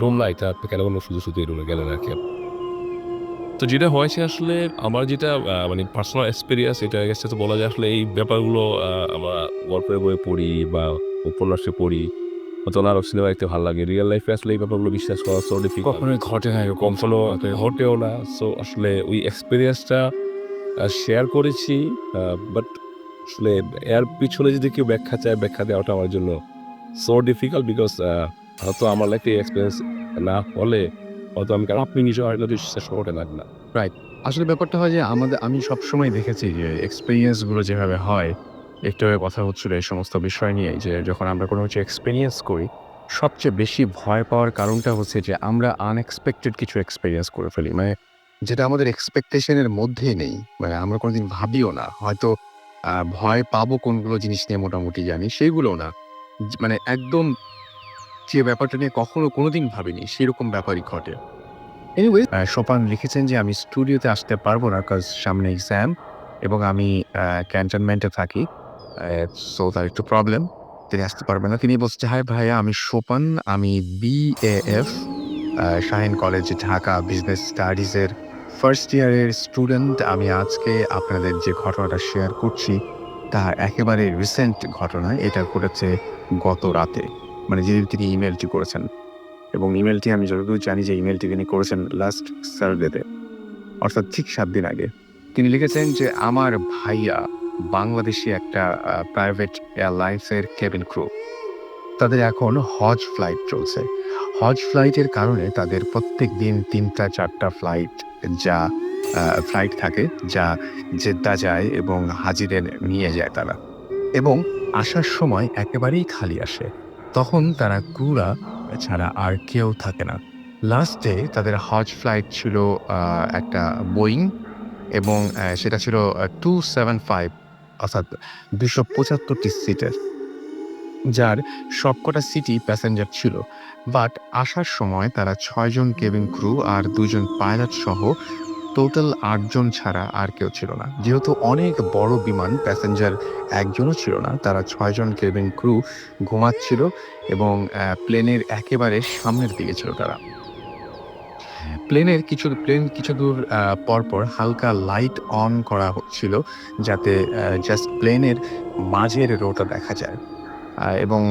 রুম নাই। তা আপনি কেন শুধু, শুধু এই রুমে গেলেন আরকি। তো যেটা হয়েছে আসলে আমার যেটা মানে পার্সোনাল এক্সপেরিয়েন্স এটা গেছে তো বলা যায় আসলে এই ব্যাপারগুলো আমরা গল্পের বইয়ে পড়ি বা উপন্যাসে পড়ি। হয়তো আরো সিনেমা দেখতে ভাল লাগে। রিয়াল লাইফে আসলে এই ব্যাপারগুলো বিশ্বাস করা সো ডিফিকাল্ট। কখনোই ঘটে না এরকম কখনো ঘটেও না। সো আসলে ওই এক্সপেরিয়েন্সটা শেয়ার করেছি। বাট আসলে এর পিছনে যদি কেউ ব্যাখ্যা চায়, ব্যাখ্যা দেওয়াটা আমার জন্য সো ডিফিকাল্ট বিকজ হয়তো আমার লাইফে এই এক্সপেরিয়েন্স না হলে হয়তো আপনি নিজেও হয়তো বিশ্বাস করতে পারেন না। রাইট। আসলে ব্যাপারটা হয় যে আমি সবসময় দেখেছি যে এক্সপেরিয়েন্স গুলো যেভাবে হয়, একটু আগে কথা হচ্ছিল এই সমস্ত বিষয় নিয়ে যে যখন আমরা কোনো কিছু এক্সপেরিয়েন্স করি, সবচেয়ে বেশি ভয় পাওয়ার কারণটা হচ্ছে যে আমরা আনএক্সপেক্টেড কিছু এক্সপেরিয়েন্স করে ফেলি। মানে যেটা আমাদের এক্সপেকটেশন এর মধ্যেই নেই। মানে আমরা কোনোদিন ভাবিও না। হয়তো ভয় পাবো কোনগুলো জিনিস নিয়ে মোটামুটি জানি, সেগুলোও না। মানে একদম যে ব্যাপারটা নিয়ে কখনো কোনোদিন ভাবিনি, সেরকম ব্যাপারই ঘটে। এনিওয়ে সোপান লিখেছেন যে, "আমি স্টুডিওতে আসতে পারব না কজ সামনে এক্সাম এবং আমি ক্যান্টনমেন্টে থাকি। সো তার একটু প্রবলেম। তিনি আসতে পারবেন না।" তিনি বলছেন যে, "হাই ভাইয়া, আমি সোপান। আমি BAF Shaheen college Dhaka business studies এর ফার্স্ট ইয়ারের স্টুডেন্ট। আমি আজকে আপনাদের যে ঘটনাটা শেয়ার করছি, তা একেবারে রিসেন্ট ঘটনা। এটা ঘটেছে গত রাতে। মানে যেদিন তিনি ইমেইলটি করেছেন। এবং ইমেইলটি আমি যতদূর জানি যে ইমেইলটি তিনি করেছেন লাস্ট সানডেতে, অর্থাৎ ঠিক ৭ দিন আগে। তিনি লিখেছেন যে, "আমার ভাইয়া বাংলাদেশী একটা প্রাইভেট এয়ারলাইন্সের কেবিন ক্রু। তাদের এখন হজ ফ্লাইট চলছে। হজ ফ্লাইটের কারণে তাদের প্রত্যেকদিন ৩টা ৪টা ফ্লাইট যা ফ্লাইট থাকে যা জেদ্দা যায় এবং হাজিদের নিয়ে যায় তারা। এবং আসার সময় একেবারেই খালি আসে। তখন তারা ক্রুরা ছাড়া আর কেউ থাকে না। লাস্টে তাদের হজ ফ্লাইট ছিল একটা বোয়িং এবং সেটা ছিল 275 অর্থাৎ ২৭৫ টি সিটের। যার সবকটা সিটই প্যাসেঞ্জার ছিল। বাট আসার সময় তারা ৬ জন কেবিন ক্রু আর ২ জন পাইলট সহ টোটাল ৮ জন ছাড়া আর কেউ ছিল না। যেহেতু অনেক বড় বিমান, প্যাসেঞ্জার একজনও ছিল না। তারা ৬ জন কেবিন ক্রু ঘুমাচ্ছিল এবং প্লেনের একেবারে সামনের দিকে ছিল তারা। প্লেন কিছু দূর পরপর হালকা লাইট অন করা হচ্ছিল যাতে জাস্ট প্লেনের মাঝের রোটা দেখা যায়। এবং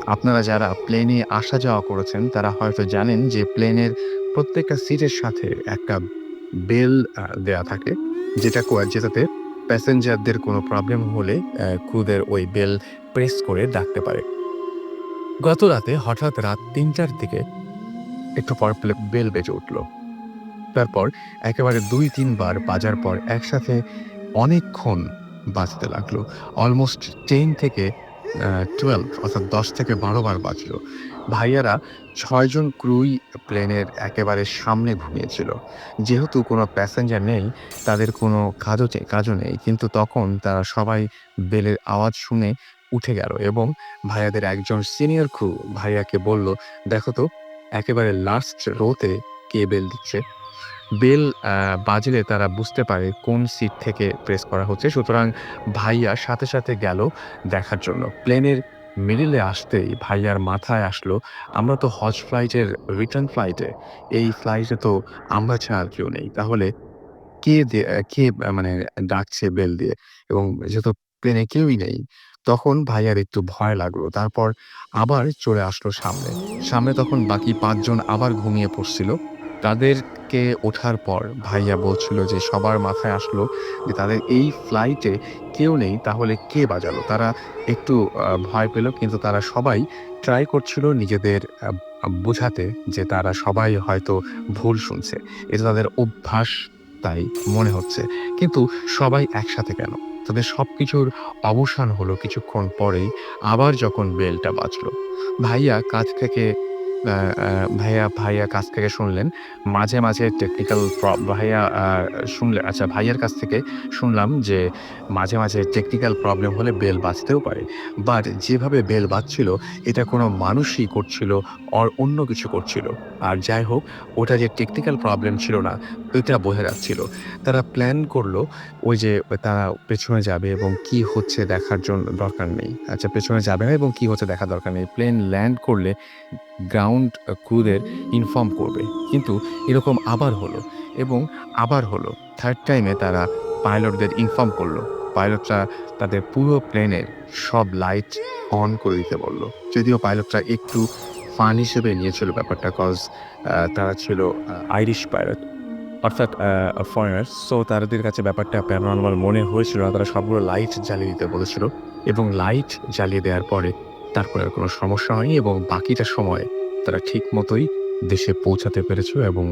আপনারা যারা প্লেনে আসা যাওয়া করেছেন তারা হয়তো জানেন যে প্লেনের প্রত্যেকটা সিটের সাথে একটা বেল দেয়া থাকে যেটাতে প্যাসেঞ্জারদের কোনো প্রবলেম হলে ক্রুদের ওই বেল প্রেস করে ডাকতে পারে। গত রাতে হঠাৎ রাত ৩টার দিকে একটু পর বেল বেজে উঠল। তারপর একেবারে ২-৩ বার বাজার পর একসাথে অনেকক্ষণ বাজতে লাগলো। অলমোস্ট 10 থেকে 12 অর্থাৎ ১০ থেকে ১২ বার বাজলো। ভাইয়ারা ৬ জন ক্রুই প্লেনের একেবারে সামনে ঘুমিয়েছিল। যেহেতু কোনো প্যাসেঞ্জার নেই, তাদের কোনো কাজও নেই। কিন্তু তখন তারা সবাই বেলের আওয়াজ শুনে উঠে গেল এবং ভাইয়াদের একজন সিনিয়র ক্রু ভাইয়াকে বলল, "দেখো তো একেবারে লাস্ট রোতে কে বেল দিচ্ছে?" বেল বাজলে তারা বুঝতে পারে কোন সিট থেকে প্রেস করা হচ্ছে। সুতরাং ভাইয়া সাথে, সাথে গেল দেখার জন্য। প্লেনের মিডলে আসতেই ভাইয়ার মাথায় আসলো, আমরা তো হজ ফ্লাইটের রিটার্ন ফ্লাইটে। এই ফ্লাইটে তো আমরা ছাড়া আর কেউ নেই। তাহলে কে মানে ডাকছে বেল দিয়ে? এবং যেহেতু প্লেনে কেউই নেই, তখন ভাইয়ার একটু ভয় লাগলো। তারপর আবার চলে আসলো সামনে। সামনে তখন বাকি ৫ জন আবার ঘুমিয়ে পড়ছিল। তাদেরকে ওঠার পর ভাইয়া বলছিল যে সবার মাথায় আসলো যে তাদের এই ফ্লাইটে কেউ নেই, তাহলে কে বাজালো? তারা একটু ভয় পেল, কিন্তু তারা সবাই ট্রাই করছিল নিজেদের বোঝাতে যে তারা সবাই হয়তো ভুল শুনছে। এটা তাদের অভ্যাস তাই মনে হচ্ছে। কিন্তু সবাই একসাথে কেন? তাদের সবকিছুর অবসান হলো কিছুক্ষণ পরেই আবার যখন বেলটা বাজলো। ভাইয়া কাছ থেকে আ আ ভাইয়া কাছ থেকে শুনলেন মাঝে, মাঝে টেকনিক্যাল ভাইয়া আচ্ছা ভাইয়ার কাছ থেকে শুনলাম যে মাঝে, মাঝে টেকনিক্যাল প্রবলেম হলে বেল বাজতেও পারে। বাট যেভাবে বেল বাজছিল এটা কোনো মানুষই করছিল অন্য কিছু করছিল। আর যাই হোক ওটা যে টেকনিক্যাল প্রবলেম ছিল না, এটা বোঝা যাচ্ছিল। তারা প্ল্যান করলো ওই যে তারা পেছনে যাবে এবং কি হচ্ছে দেখার দরকার নেই। আচ্ছা পেছনে যাবে না এবং কি হচ্ছে দেখার দরকার নেই। প্লেন ল্যান্ড করলে গ্রাউন্ড ক্রুদের ইনফর্ম করবে। কিন্তু এরকম আবার হলো এবং আবার হলো। 3rd টাইমে তারা পাইলটদের ইনফর্ম করলো। পাইলটরা তাদের পুরো প্লেনের সব লাইট অন করে দিতে বলল। যদিও পাইলটরা একটু ফান হিসেবে নিয়েছিল ব্যাপারটা কজ তারা ছিল আইরিশ পাইলট। অর্থাৎ ফরেনার্স। সো তাদের কাছে ব্যাপারটা প্যারানরমাল মনে হয়েছিল না। তারা সবগুলো লাইট জ্বালিয়ে দিতে বলেছিল এবং লাইট জ্বালিয়ে দেওয়ার পরে তারপরে আর কোনো সমস্যা হয়নি এবং বাকিটা সময় তারা ঠিক মতোই দেশে পৌঁছাতে পেরেছিল এবং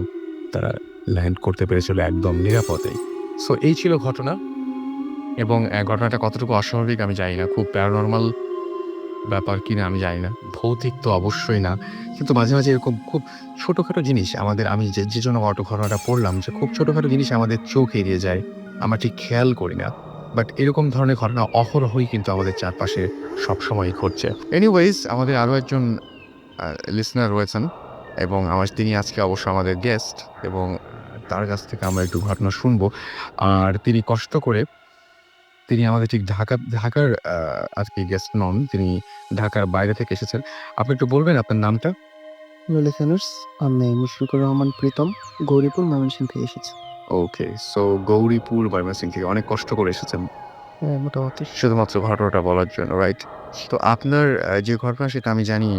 তারা ল্যান্ড করতে পেরেছিল একদম নিরাপদেই। সো এই ছিল ঘটনা এবং ঘটনাটা কতটুকু অস্বাভাবিক আমি জানি না। খুব প্যারানরমাল ব্যাপার কিনা আমি জানি না। ভৌতিক তো অবশ্যই না। কিন্তু মাঝে, মাঝে এরকম খুব ছোটখাটো জিনিস আমি যে জন্য ঘটনাটা পড়লাম যে খুব ছোটখাটো জিনিস আমাদের চোখ এড়িয়ে যায়। আমরা ঠিক খেয়াল করি না। বাট এরকম ধরনের ঘটনা অহরহই কিন্তু আমাদের চারপাশে সবসময়ই ঘটছে। এনিওয়েজ আমাদের আরো একজন আ লিসেনার রয়েছেন এবং তিনি আজকে অবশ্য আমাদের গেস্ট এবং তার কাছ থেকে আমরা একটু ঘটনা শুনবো। আর তিনি আমাদের ঠিক ঢাকার আরকি গেস্ট নন। তিনি ঢাকার বাইরে থেকে এসেছেন। আপনি একটু বলবেন আপনার নামটা? হ্যালো লিসেনার্স, আমি মুশফিকুর রহমান প্রীতম গৌরীপুর ময়মনসিংহ থেকে এসেছি। ওকে। সো গৌরীপুর ময়মনসিংহ থেকে অনেক কষ্ট করে এসেছেন। হ্যাঁ, মোটামুটি। শুধুমাত্র ঘটনাটা বলার জন্য, রাইট? তো আপনার যে ঘটনা সেটা আমি জানি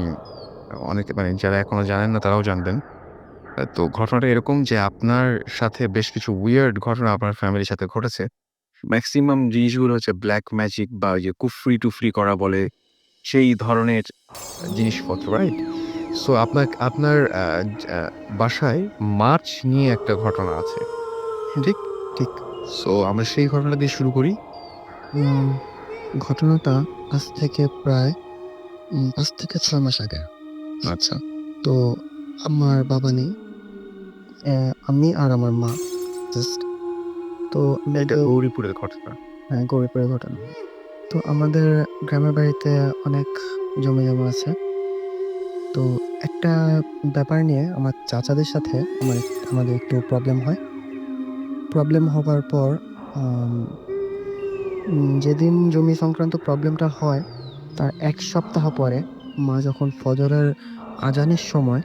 অনেকে মানে যারা এখনো জানেন না তারাও জানবেন। তো ঘটনাটা এরকম যে আপনার সাথে বেশ কিছু উইয়ার্ড ঘটনা আপনার ফ্যামিলির সাথে ঘটেছে। মেক্সিমাম জিনিসগুলো হচ্ছে ব্লাক ম্যাজিক বা ওই যে কুফরি-টুফরি করা বলে সেই ধরনের জিনিসপত্র, রাইট? সো আপনার বাসায় মাছ নিয়ে একটা ঘটনা আছে। ঠিক? ঠিক। সো আমরা সেই ঘটনাটা দিয়ে শুরু করি। উম ঘটনাটা আজ থেকে প্রায় ৫ থেকে ৬ মাস আগে। আচ্ছা। তো আমার বাবা নেই। আমি আর আমার মা জাস্ট। তো আমি এটা তো গৌরীপুরের ঘটনা। হ্যাঁ, গরিবের ঘটনা। তো আমাদের গ্রামের বাড়িতে অনেক জমি-জমা আছে। তো একটা ব্যাপার নিয়ে আমার চাচাদের সাথে আমাদের একটু প্রবলেম হয়। প্রবলেম হবার পর আম যেদিন জমি সংক্রান্ত প্রবলেমটা হয়, তার ১ সপ্তাহ পরে মা যখন ফজরের আজানের সময়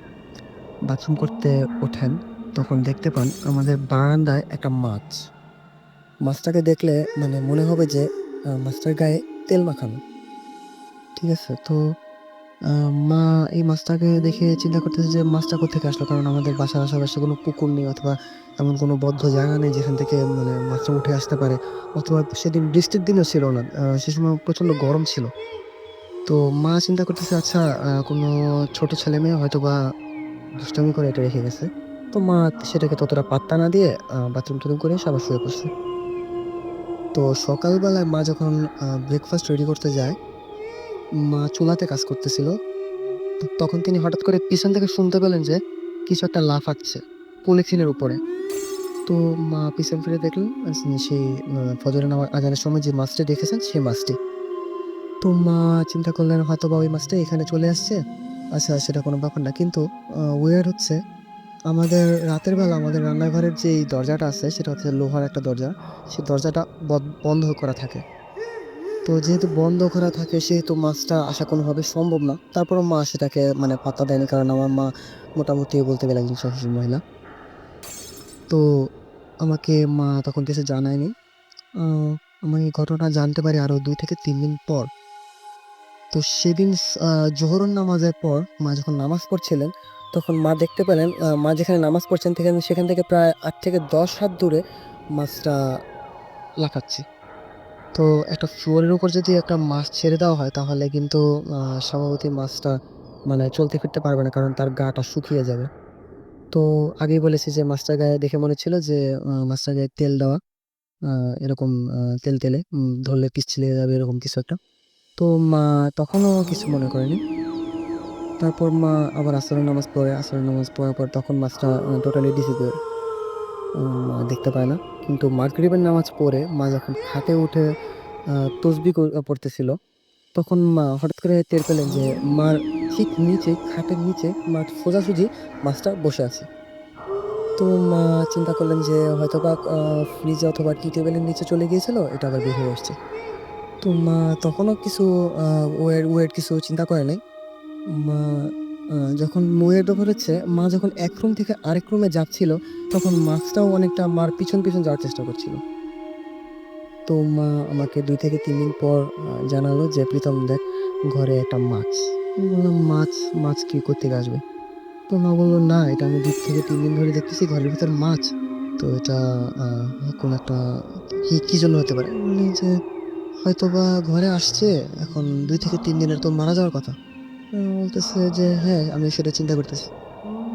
বাথরুম করতে ওঠেন, তখন দেখতে পান আমাদের বারান্দায় একটা মাছ। মাছটাকে দেখলে মানে মনে হবে যে মাছটার গায়ে তেল মাখানো। ঠিক আছে? তো আ মা এই মাছটাকে দেখে চিন্তা করতেছে যে মাছটা কোত্থেকে আসলো? কারণ আমাদের বাসার আশেপাশে কোনো পুকুর নেই অথবা এমন কোনো বদ্ধ জায়গা নেই যেখান থেকে মানে মাছটা উঠে আসতে পারে। অথবা সেদিন বৃষ্টির দিনও ছিল না। সে সময় প্রচন্ড গরম ছিল। তো মা চিন্তা করতেছে আচ্ছা কোনো ছোট ছেলে-মেয়ে হয়তোবা দুষ্টামি করে এটা রেখে গেছে। তো মা সেটাকে ততটা পাত্তা না দিয়ে বাথরুম-টাথরুম করে এসে আবার শুয়ে পড়ছে। তো সকালবেলায় মা যখন ব্রেকফাস্ট রেডি করতে যায়, মা চুলাতে কাজ করতেছিল। তো তখন তিনি হঠাৎ করে পিছন থেকে শুনতে পেলেন যে কিছু একটা লাফাচ্ছে পলিথিনের উপরে। তো মা পিছন ফিরে দেখলেন সেই ফজরের আজানের সময় যে মাছটি দেখেছেন সেই মাছটি। তো মা চিন্তা করলেন হয়তোবা ওই মাছটা এখানে চলে আসছে। আচ্ছা সেটা কোনো ব্যাপার না। কিন্তু weird হচ্ছে আমাদের রাতের বেলা আমাদের রান্নাঘরের যেই দরজাটা আছে সেটা হচ্ছে লোহার একটা দরজা। সেই দরজাটা বন্ধ করা থাকে। তো যেহেতু বন্ধ করা থাকে সেহেতু মাছটা আসা কোনোভাবে সম্ভব না। তারপরেও মা সেটাকে মানে পাত্তা দেয়নি। কারণ আমার মা মোটামুটি বলতে গেলে একজন সাহসী মহিলা। তো আমাকে মা তখন কিছু জানায়নি। আ আমি এই ঘটনা জানতে পারি আরো ২ থেকে ৩ দিন পর। তো সেদিন জোহরের নামাজের পর মা যখন নামাজ পড়ছিলেন, তখন মা দেখতে পেলেন মা যেখানে নামাজ পড়ছেন সেখান থেকে প্রায় ৮ থেকে ১০ হাত দূরে মাছটা লাফাচ্ছে। তো একটা ফ্লোরের উপর যদি একটা মাছ ছেড়ে দেওয়া হয় তাহলে কিন্তু স্বভাবতই মাছটা মানে চলতে ফিরতে পারবে না। কারণ তার গাটা শুকিয়ে যাবে। তো আগেই বলেছি যে মাছটার গায়ে দেখে মনে হচ্ছিল যে মাছটার গায়ে তেল দেওয়া। আ এরকম তেলতেলে ধরলে পিচ্ছিলে যাবে এরকম কিছু একটা। তো মা তখনও কিছু মনে করেনি। তারপর মা আবার আসরের নামাজ পড়ে। আসরের নামাজ পড়ার পর তখন মাছটা টোটালি ডিসিপিয়ার। মা দেখতে পায় না। কিন্তু মাগরিবের নামাজ পড়ে মা যখন খাটে উঠে আ তসবিহ পড়তেছিল, তখন মা হঠাৎ করে টের পেলেন যে মার ঠিক নিচে খাটের নিচে মার সোজাসুজি মাছটা বসে আছে। তো মা চিন্তা করলেন যে হয়তোবা ফ্রিজে অথবা টি টেবিলের নিচে চলে গিয়েছিল, এটা আবার বের হয়ে আসছে। তো মা তখনও কিছু আ ওয়েড কিছু চিন্তা করে নাই। মা যখন ওয়েড ওভার হচ্ছে, মা যখন এক রুম থেকে আরেক রুমে যাচ্ছিল, তখন মাছটাও অনেকটা মার পিছন যাওয়ার চেষ্টা করছিল। তো মা আমাকে ২ থেকে ৩ দিন পর জানালো যে, "প্রীতম দেখ ঘরে একটা মাছ।" আমি বললাম, মাছ কি কোত্থেকে আসবে?" তো মা বলল, "না, এটা আমি ২ থেকে ৩ দিন ধরে দেখতেছি ঘরের ভিতর মাছ। তো এটা আ কোনো একটা কি জন্য হতে পারে?" আমি বললি যে, "হয়তোবা ঘরে আসছে, এখন ২ থেকে ৩ দিনের তো মারা যাওয়ার কথা।" বলতেছে যে, "হ্যাঁ, আমি সেটা চিন্তা করতেছি।"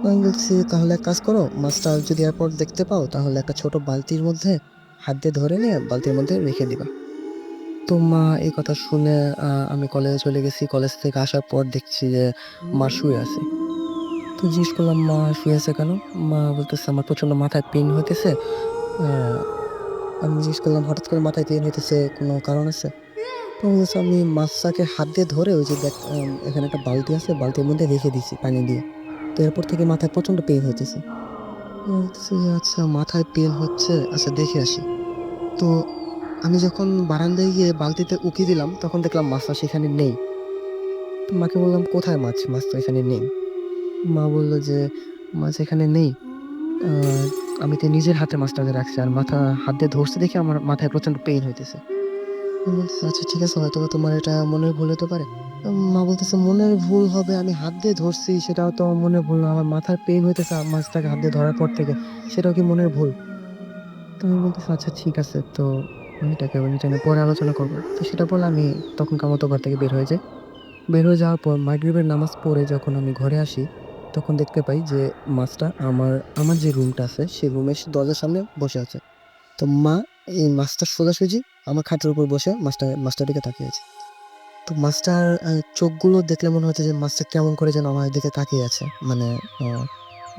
আমি বলতেছি, "তাহলে এক কাজ করো, মাছটা যদি এরপর দেখতে পাও তাহলে একটা ছোট বালতির মধ্যে হাত দিয়ে ধরে নিয়ে বালতির মধ্যে রেখে দিবা।" তো মা এই কথা শুনে আমি কলেজে চলে গেছি। কলেজ থেকে আসার পর দেখছি যে মা শুয়ে আছে। তো জিজ্ঞেস করলাম, "মা শুয়ে আছে কেন?" মা বলতেছে, "আমার প্রচন্ড মাথায় পেইন হইতেছে।" আ আমি জিজ্ঞেস করলাম, "হঠাৎ করে মাথায় পেইন হইতেছে, কোনো কারণ আছে?" তো বলতেছে, "আমি মাছটাকে হাত দিয়ে ধরে ওই যে দেখ এখানে একটা বালতি আছে, বালতির মধ্যে রেখে দিছি পানি দিয়ে। তো এরপর থেকে মাথায় প্রচন্ড পেইন হইতেছে।" আমি বলতেছি যে, "আচ্ছা মাথায় পেইন হচ্ছে, আচ্ছা দেখে আসি।" তো আমি যখন বারান্দায় গিয়ে বালতিতে উঁকি দিলাম, তখন দেখলাম মাছটা সেখানে নেই। তো মাকে বললাম, "কোথায় মাছ? মাছ তো এখানে নেই।" মা বলল যে, "মাছ এখানে নেই। আ আমি তো নিজের হাতে মাছটাকে রাখছি। আর হাত দিয়ে ধরছি দেখে আমার মাথায় প্রচন্ড পেইন হইতেছে।" আমি বলতেছি, "আচ্ছা ঠিক আছে হয়তোবা তোমার এটা মনের ভুল হতে পারে।" মা বলতেছে, "মনের ভুল হবে? আমি হাত দিয়ে ধরছি সেটাও তো মনের ভুল না। আমার মাথায় পেইন হইতেছে মাছটাকে হাত দিয়ে ধরার পর থেকে। সেটাও কি মনের ভুল?" তো আমি বলতেছি, "আচ্ছা ঠিক আছে। তো এটা নিয়ে পরে আলোচনা করব।" তো সেটা বলে আমি তখনকার মতো ঘর থেকে বের হয়ে যাই। বের হয়ে যাওয়ার পর মাগরিবের নামাজ পড়ে যখন আমি ঘরে আসি, তখন দেখতে পাই যে মাছটা আমার যে রুমটা আছে সেই রুমের দরজার সামনে বসে আছে। তো মা এই মাছটার সোজাসুজি আমার খাটের উপর বসে মাছটার দিকে তাকিয়ে আছে। তো মাছটার চোখগুলো দেখলে মনে হচ্ছে যে মাছটা কেমন করে যেন আমার দিকে তাকিয়ে আছে। মানে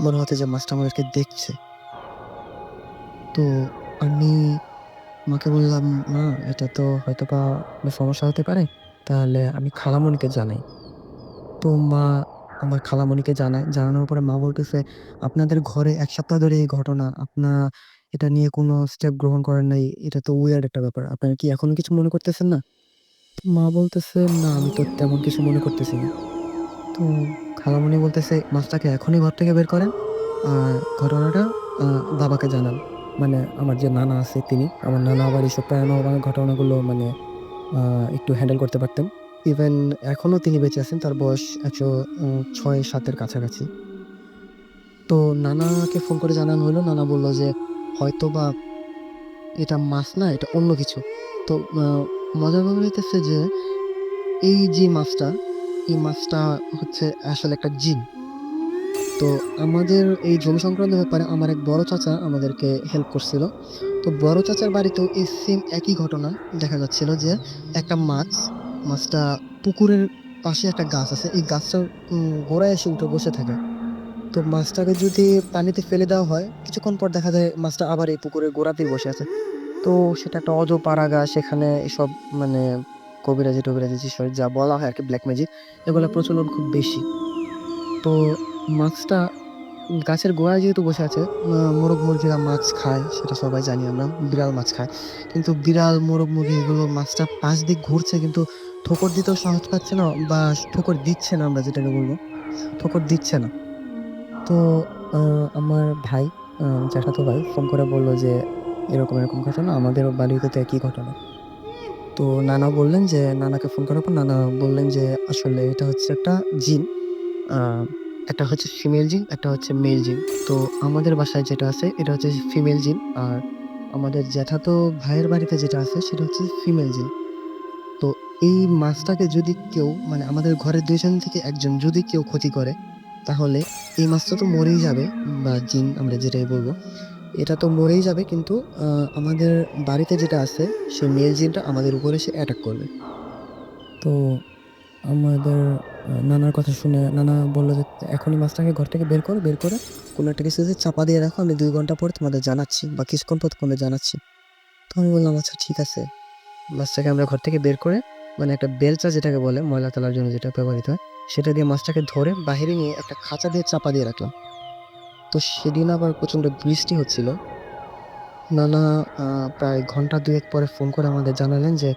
মনে হচ্ছে যে মাছটা আমাদেরকে দেখছে। তো আমি মাকে বললাম, "মা, এটা তো হয়তোবা কোনো সমস্যা হতে পারে। তাহলে আমি খালামণিকে জানাই।" তো মা আমার খালামণিকে জানায়। জানানোর পরে মা বলতেছে, "আপনাদের ঘরে ১ সপ্তাহ ধরে এই ঘটনা। আপনারা এটা নিয়ে কোনো স্টেপ গ্রহণ করেন নাই। এটা তো উইয়ার্ড একটা ব্যাপার। আপনারা কি এখনো কিছু মনে করতেছেন না?" তো মা বলতেছে, "না, আমি তো তেমন কিছু মনে করতেছি না।" তো খালামণি বলতেছে, "মাছটাকে এখনই ঘর থেকে বের করেন। আর ঘটনাটা আ বাবাকে জানান।" মানে আমার যে নানা আছে তিনি। আমার নানা আবার এইসব প্যারানরমাল ঘটনাগুলো মানে আ একটু হ্যান্ডেল করতে পারতেন। ইভেন এখনো তিনি বেঁচে আছেন। তার বয়স ১০৬-৭ এর কাছাকাছি। তো নানাকে ফোন করে জানানো হলো। নানা বলল যে, "হয়তোবা এটা মাছ না, এটা অন্য কিছু।" তো আ মজার ব্যাপার হইতেছে যে এই যে মাছটা, এই মাছটা হচ্ছে আসলে একটা জিন। তো আমাদের এই জমি সংক্রান্ত ব্যাপারে আমার এক বড় চাচা আমাদেরকে হেল্প করছিল। তো বড় চাচার বাড়িতেও এই সেম একই ঘটনা দেখা যাচ্ছিল যে একটা মাছটা পুকুরের পাশে একটা গাছ আছে। এই গাছটার গোড়ায় এসে উঠে বসে থাকে। তো মাছটাকে যদি পানিতে ফেলে দেওয়া হয়, কিছুক্ষণ পর দেখা যায় মাছটা আবার এই পুকুরের গোড়াতেই বসে আছে। তো সেটা একটা অজপাড়াগা, সেখানে এসব মানে কবিরাজি-টবিরাজি যেসব যা বলা হয় আরকি ব্লাক ম্যাজিক, এগুলার প্রচলন খুব বেশি। তো মাছটা গাছের গোড়ায় যেহেতু বসে আছে, মোরগ মুরগিরা মাছ খায় সেটা সবাই জানি আমরা। বিড়াল মাছ খায়। কিন্তু বিড়াল, মোরগ মুরগি এগুলো মাছটা পাশ দিয়ে ঘুরছে কিন্তু ঠোকর দিতেও সাহস পাচ্ছে না বা ঠোকর দিচ্ছে না আমরা যেটাকে বলব। ঠোকর দিচ্ছে না। তো আ আমার ভাই, জ্যাঠাতো ভাই ফোন করে বলল যে, এরকম ঘটনা আমাদের বাড়িতে তো একই ঘটনা। তো নানাকে ফোন করার পর নানা বললেন যে, আসলে এটা হচ্ছে একটা জিন। আ একটা হচ্ছে ফিমেল জিন, একটা হচ্ছে মেল জিন। তো আমাদের বাসায় যেটা আছে এটা হচ্ছে ফিমেল জিন। আর আমাদের জ্যাঠাতো ভাইয়ের বাড়িতে যেটা আছে সেটা হচ্ছে ফিমেল জিন। তো এই মাছটাকে যদি কেউ মানে আমাদের ঘরের ২ জন থেকে ১ জন যদি কেউ ক্ষতি করে, তাহলে এই মাছটা তো মরেই যাবে বা জিন আমরা যেটাই বলব। এটা তো মরেই যাবে কিন্তু আ আমাদের বাড়িতে যেটা আছে সেই মেল জিনটা আমাদের উপরে এসে অ্যাটাক করবে। তো আমাদের নানার কথা শুনে নানা বলল যে, "এখনই মাছটাকে ঘর থেকে বের করো, বের করে কোনো একটা কিছুতে চাপা দিয়ে রাখো। আমি ২ ঘন্টা পরে তোমাদের জানাচ্ছি বা কিছুক্ষণ পর তোমাদের জানাচ্ছি।" তো আমি বললাম, "আচ্ছা ঠিক আছে।" মাছটাকে আমরা ঘর থেকে বের করে মানে একটা বেলচা যেটাকে বলে ময়লা তোলার জন্য যেটা ব্যবহৃত হয়, সেটা দিয়ে মাছটাকে ধরে বাহিরে নিয়ে একটা খাঁচা দিয়ে চাপা দিয়ে রাখলাম। তো সেদিন আবার প্রচন্ড বৃষ্টি হচ্ছিল। নানা আ প্রায় ঘন্টা ২ এক পরে ফোন করে আমাদের জানালেন যে,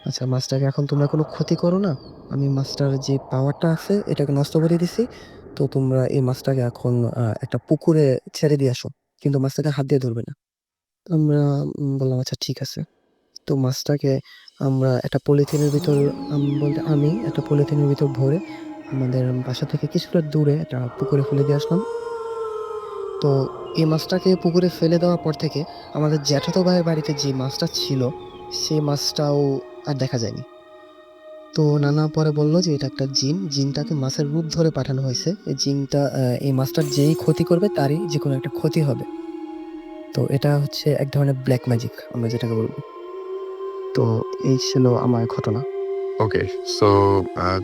"আচ্ছা মাছটাকে এখন তোমরা কোনো ক্ষতি করো না। আমি মাছটার যে পাওয়ারটা আছে এটাকে নষ্ট করে দিছি। তো তোমরা এই মাছটাকে এখন একটা পুকুরে ছেড়ে দিয়ে আসো। কিন্তু মাছটাকে হাত দিয়ে ধরবে না।" তো আমরা বললাম, "আচ্ছা ঠিক আছে।" তো মাছটাকে আমরা একটা পলিথিনের ভিতর বলতে আমি একটা পলিথিনের ভিতর ভরে আমাদের বাসা থেকে কিছুটা দূরে একটা পুকুরে ফেলে দিয়ে আসলাম। তো এই মাছটাকে পুকুরে ফেলে দেওয়ার পর থেকে আমাদের জ্যাঠাতো ভাইয়ের বাড়িতে যে মাছটা ছিল, সেই মাছটাও আর দেখা যায়নি। তো নানা পরে বলল যে এটা একটা জিন। জিনটাকে মাছের রূপ ধরে পাঠানো হয়েছে। এই জিনটা এই মাছটার যেই ক্ষতি করবে তারই যেকোনো একটা ক্ষতি হবে। তো এটা হচ্ছে এক ধরনের ব্লাক ম্যাজিক আমরা যেটাকে বলব। তো এই ছিল আমার ঘটনা। ওকে। সো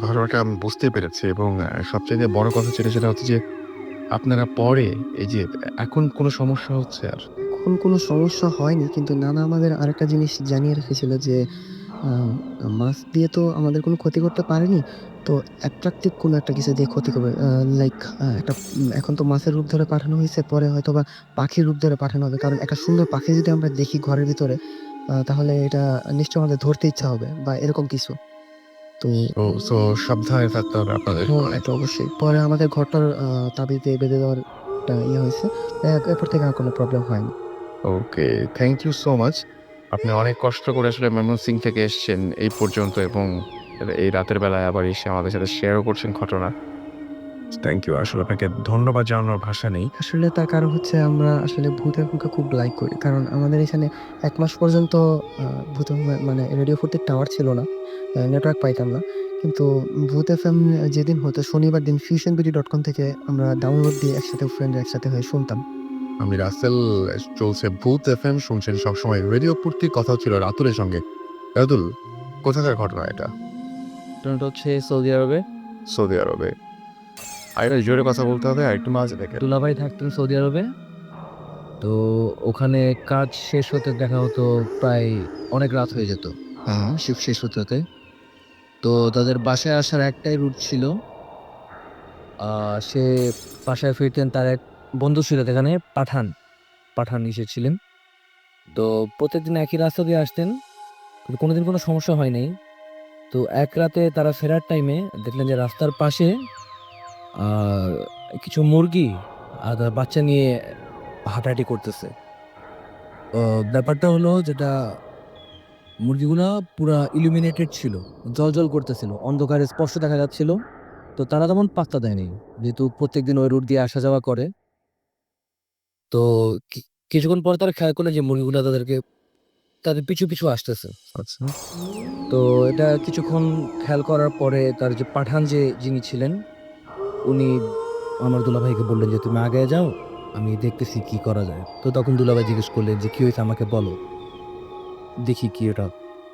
ঘটনাটা আমি বুঝতে পেরেছি এবং সবচাইতে বড় কথা সেটা হচ্ছে যে আপনারা পরে এই যে এখন কোনো সমস্যা হচ্ছে আর? এখন কোনো সমস্যা হয়নি। কিন্তু নানা আমাদের আরেকটা জিনিস জানিয়ে রেখেছিল যে, আ মাছ দিয়ে তো আমাদের কোনো ক্ষতি করতে পারেনি। তো অ্যাট্রাকটিভ কোনো একটা কিছু দিয়ে ক্ষতি করবে। লাইক একটা এখন তো মাছের রূপ ধরে পাঠানো হইছে, পরে হয়তোবা পাখির রূপ ধরে পাঠানো হবে। কারণ একটা সুন্দর পাখি যদি আমরা দেখি ঘরের ভিতরে, তাহলে এটা নিশ্চয়ই আমাদের ধরতে ইচ্ছা হবে বা এরকম কিছু। তো সো সাবধানে থাকতে হবে আপনাদের। হ্যাঁ, অনেক। এটা অবশ্যই। পরে আমাদের ঘরটার তাবিজ দিয়ে বেঁধে দেওয়ার একটা ইয়ে হইছে। এরপর থেকে আর কোনো প্রবলেম হয়নি। ওকে, থ্যাংক ইউ সো মাচ। আপনি অনেক কষ্ট করে আসলে ময়মনসিংহ থেকে এসছেন এই পর্যন্ত এবং এই রাতের বেলায় আবার এসে আমাদের সাথে শেয়ারও করছেন ঘটনা। Thank you. আসলে আপনাকে ধন্যবাদ জানানোর ভাষা নেই। আসলে তার কারণ হচ্ছে আমরা আসলে ভূতের মুখে খুব লাইক করি। কারণ আমাদের এখানে ১ মাস পর্যন্ত আ ভূতের মানে রেডিও ফুটের টাওয়ার ছিল না। নেটওয়ার্ক পাইতাম না। কিন্তু ভূত এফএম যেদিন হতো শনিবার দিন fusionbd.com থেকে আমরা ডাউনলোড দিয়ে একসাথে ফ্রেন্ডরা একসাথে হয়ে শুনতাম। আমি রাসেল, চলছে ভূত এফএম, শুনছেন সবসময় রেডিও পূর্তির। কথা ছিল রাতুলের সঙ্গে। রাতুল, কোথাকার ঘটনা এটা? ঘটনাটা হচ্ছে সৌদি আরবে। সৌদি আরবে। আর একটু জোরে কথা বলতে হবে, আর একটু মাঝে দেখে। দুলাভাই থাকতেন সৌদি আরবে। তো ওখানে কাজ শেষ হতে দেখা হতো প্রায় অনেক রাত হয়ে যেত। শিফট শেষ হতে হতে। তো তাদের বাসায় আসার একটাই রুট ছিল। সে বাসায় ফিরতেন, তার এক বন্ধু ছিল যেখানে পাঠান এসেছিলেন। তো প্রত্যেকদিন একই রাস্তা দিয়ে আসতেন, কিন্তু কোনোদিন কোনো সমস্যা হয় নাই। তো এক রাতে তারা ফেরার টাইমে দেখলেন যে রাস্তার পাশে আহ, কিছু মুরগি আর তার বাচ্চা নিয়ে হাঁটাহাঁটি করতেছে। ব্যাপারটা হলো যেটা, মুরগিগুলা পুরা ইলুমিনেটেড ছিল, জল করতেছিল, অন্ধকারে স্পষ্ট দেখা যাচ্ছিল। তো তারা তেমন পাত্তা দেয়নি, যেহেতু প্রত্যেকদিন ওই রুট দিয়ে আসা যাওয়া করে। তো কিছুক্ষণ পর তারা খেয়াল করলেন যে মুরগিগুলা তাদের পিছু পিছু আসতেছে। আচ্ছা। তো এটা কিছুক্ষণ খেয়াল করার পরে তার যে পাঠান যিনি ছিলেন, উনি আমার দুলাভাইকে বললেন যে তুমি আগে যাও, আমি দেখতেছি কি করা যায়। তো তখন দুলাভাই জিজ্ঞেস করলেন যে কি হয়েছে আমাকে বলো, দেখি কি এটা।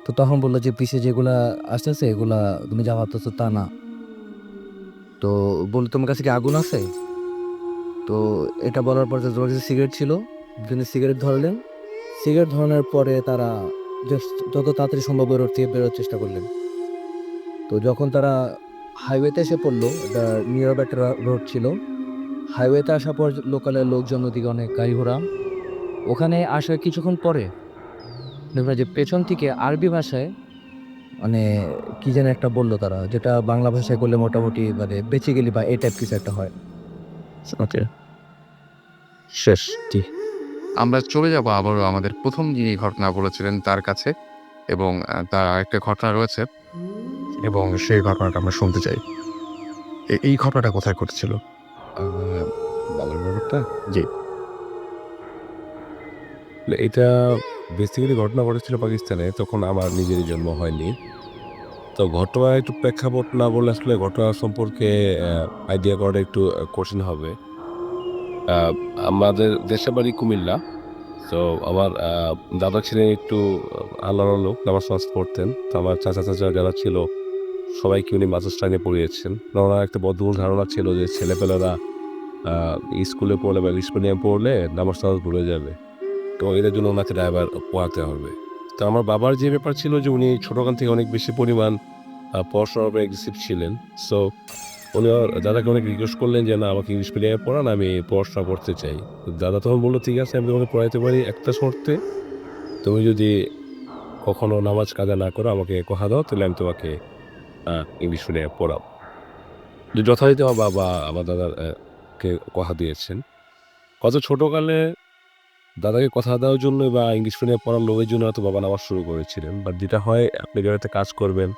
তো তখন বললো যে পিছে যেগুলা আসতেছে এগুলা তুমি যা ভাবতেছো তা না। তো বললো তোমার কাছে কি আগুন আছে? তো এটা বলার পর তোমার কাছে সিগারেট ছিল, তিনি সিগারেট ধরলেন। সিগারেট ধরানোর পরে তারা যত তাড়াতাড়ি সম্ভব ওই রোড থেকে বেরোর চেষ্টা করলেন। তো যখন তারা হাইওয়েতে এসে পড়লো, এটা নিয়ার একটা রোড ছিল। হাইওয়েতে আসার পর লোকালের লোকজন, ওদিকে অনেক গাড়ি ঘোড়া। ওখানে আসার কিছুক্ষণ পরে দেখলাম যে পেছন থেকে আরবি ভাষায় মানে কি যেন একটা বললো তারা, যেটা বাংলা ভাষায় করলে মোটামুটি মানে বেঁচে গেলি বা এই টাইপ কিছু একটা হয়। ওকে, শেষ। জি, আমরা চলে যাব আবারও আমাদের প্রথম যিনি ঘটনা বলেছিলেন তার কাছে, এবং তার আরেকটা ঘটনা রয়েছে, এবং সেই ঘটনাটা আমরা শুনতে চাই। এই ঘটনাটা কোথায় ঘটেছিল? বাবার ব্যাপারটা জি। এটা বেসিক্যালি ঘটনা ঘটেছিল পাকিস্তানে। তখন আমার নিজেরই জন্ম হয়নি। তো ঘটনা একটু প্রেক্ষাপট না বললে আসলে ঘটনা সম্পর্কে আইডিয়া করাটা একটু কঠিন হবে। আমাদের দেশের বাড়ি কুমিল্লা। তো আমার দাদা ছিলেন একটু আল্লাহর লোক, নামাজ টামাজ পড়তেন। তো আমার চাচা যারা ছিল সবাইকে উনি মাদ্রাস লাইনে পড়িয়েছেন। ওনার একটা বদ্ধমূল ধারণা ছিল যে ছেলেপেলেরা স্কুলে পড়লে বা ইংলিশ মিডিয়ামে পড়লে নামাজ টামাজ ভুলে যাবে। তো এটার জন্য ওনাকে ড্রাইভার পড়াতে হবে। তো আমার বাবার যে ব্যাপার ছিল যে উনি ছোটখান থেকে অনেক বেশি পরিমাণ পড়াশোনার উপরে অ্যাগ্রেসিভ ছিলেন। সো উনি ওর দাদাকে অনেক রিকোয়েস্ট করলেন যে, "না, আমাকে ইংলিশ মিডিয়ামে পড়ান, আমি পড়াশোনা করতে চাই।" তো দাদা তখন বলল, "ঠিক আছে, আমি তোমাকে পড়াইতে পারি একটা শর্তে, তুমি যদি কখনো নামাজ কাজা না করো, আমাকে কথা দাও, তাহলে আমি তোমাকে ইংলিশ মিডিয়ামে পড়াবো।" তো যথারীতি আমার বাবা আমার দাদার কে কথা দিয়েছেন। কত ছোটকালে দাদাকে কথা দেওয়ার জন্য বা ইংলিশ মিডিয়ামে পড়ার লোভের জন্য হয়তো বাবা নামাজ শুরু করেছিলেন। বাট যেটা হয়, আপনি যেটাতে কাজ করবেন,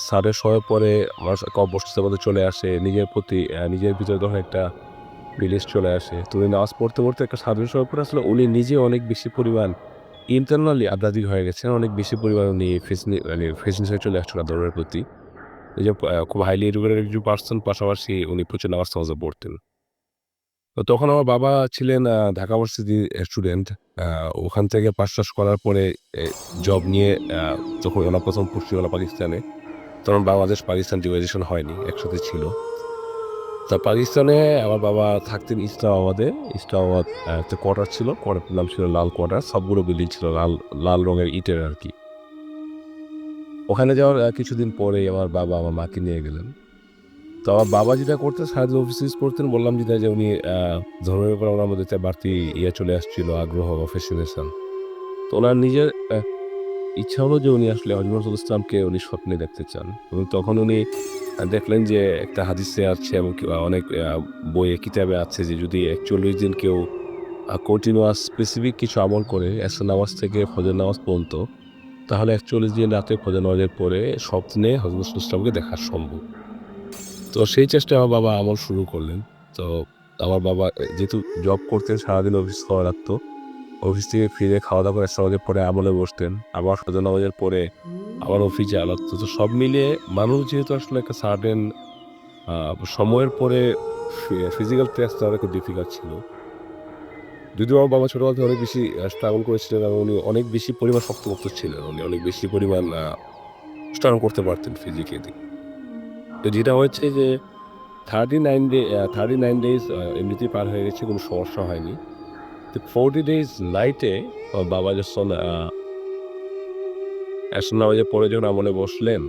স্যারের সময় পরে আমার অভ্যস্ততার মধ্যে চলে আসে। নিজের প্রতি নিজের ভিতরে তখন একটা রিলিজ চলে আসে। তো উনি নামাজ পড়তে একটা স্বাধীন সময় পরে আসলে উনি নিজে অনেক বেশি পরিমাণ ইন্টারনালি আধ্যাত্মিক হয়ে গেছেন। অনেক বেশি পরিমাণ উনি ফেসিনেশন চলে আসছিল ধর্মের প্রতি। এই যে খুব হাইলি এডুকেটেড একজন পারসন, পাশাপাশি উনি প্রচুর নামাজ-টামাজও পড়তেন। তো তখন আমার বাবা ছিলেন ঢাকা ইউনিভার্সিটির স্টুডেন্ট। আ ওখান থেকে পাস-টাস করার পরে এ জব নিয়ে যখন ওরা ১ম পড়ছিল পাকিস্তানে, তখন বাংলাদেশ-পাকিস্তান ডিভাইডেশন হয়নি, একসাথে ছিল। তা পাকিস্তানে আমার বাবা থাকতেন ইসলামাবাদে। ইসলামাবাদ একটা কোয়ার্টার ছিল। কোয়ার্টারটার নাম ছিল লাল কোয়ার্টার। সবগুলো বিল্ডিং ছিল লাল রঙের ইটের আরকি। ওখানে যাওয়ার কিছুদিন পরেই আমার বাবা আমার মাকে নিয়ে গেলেন। তো আমার বাবা যেটা করতেন, সারাদিন অফিস করতেন। বললাম যেটা যে উনি ধর্মের ব্যাপারে ওনার মধ্যে একটা বাড়তি চলে আসছিল, আগ্রহ বা ফ্যাসিনেশন। তো ওনার নিজের ইচ্ছা হলো যে উনি আসলে হযরত মুহাম্মদ ইসলামকে উনি স্বপ্নে দেখতে চান, এবং তখন উনি দেখলেন যে একটা হাদিসে আছে এবং অনেক বইয়ে কিতাবে আছে যে যদি ৪১ দিন কেউ কন্টিনিউয়াস স্পেসিফিক কিছু আমল করে এসর নামাজ থেকে ফজর নামাজ পর্যন্ত, তাহলে ৪১ দিন রাতে ফজর নামাজের পরে স্বপ্নে হযরত মুহাম্মদ ইসলামকে দেখা সম্ভব। তো সেই চেষ্টায় আমার বাবা আমল শুরু করলেন। তো আমার বাবা যেহেতু জব করতেন, সারাদিন অফিস করা লাগতো। অফিস থেকে ফিরে খাওয়া-দাওয়া করে এসে নামাজের পরে আমলে বসতেন। আবার ফজর নামাজের পরে আবার অফিসে আলাদা। তো সব মিলিয়ে মানুষ যেহেতু আসলে একটা সার্টেন সময়ের পরে ফিজিক্যাল টেস্ট নেওয়াটা খুব ডিফিকাল্ট ছিল। যদিও আমার বাবা ছোটবেলা থেকে অনেক বেশি স্ট্রাগল করেছিলেন এবং উনি অনেক বেশি পরিমাণ শক্তপোক্ত ছিলেন। উনি অনেক বেশি পরিমাণ স্ট্রাগল করতে পারতেন ফিজিক্যালি। তো যেটা হয়েছে যে 39 ডেজ এমনিতেই পার হয়ে গেছে, কোনো সমস্যা হয়নি। তো 40 ডেজ নাইটে আমার বাবা যখন এশার নামাজের পরে যখন আমলে বসলেন,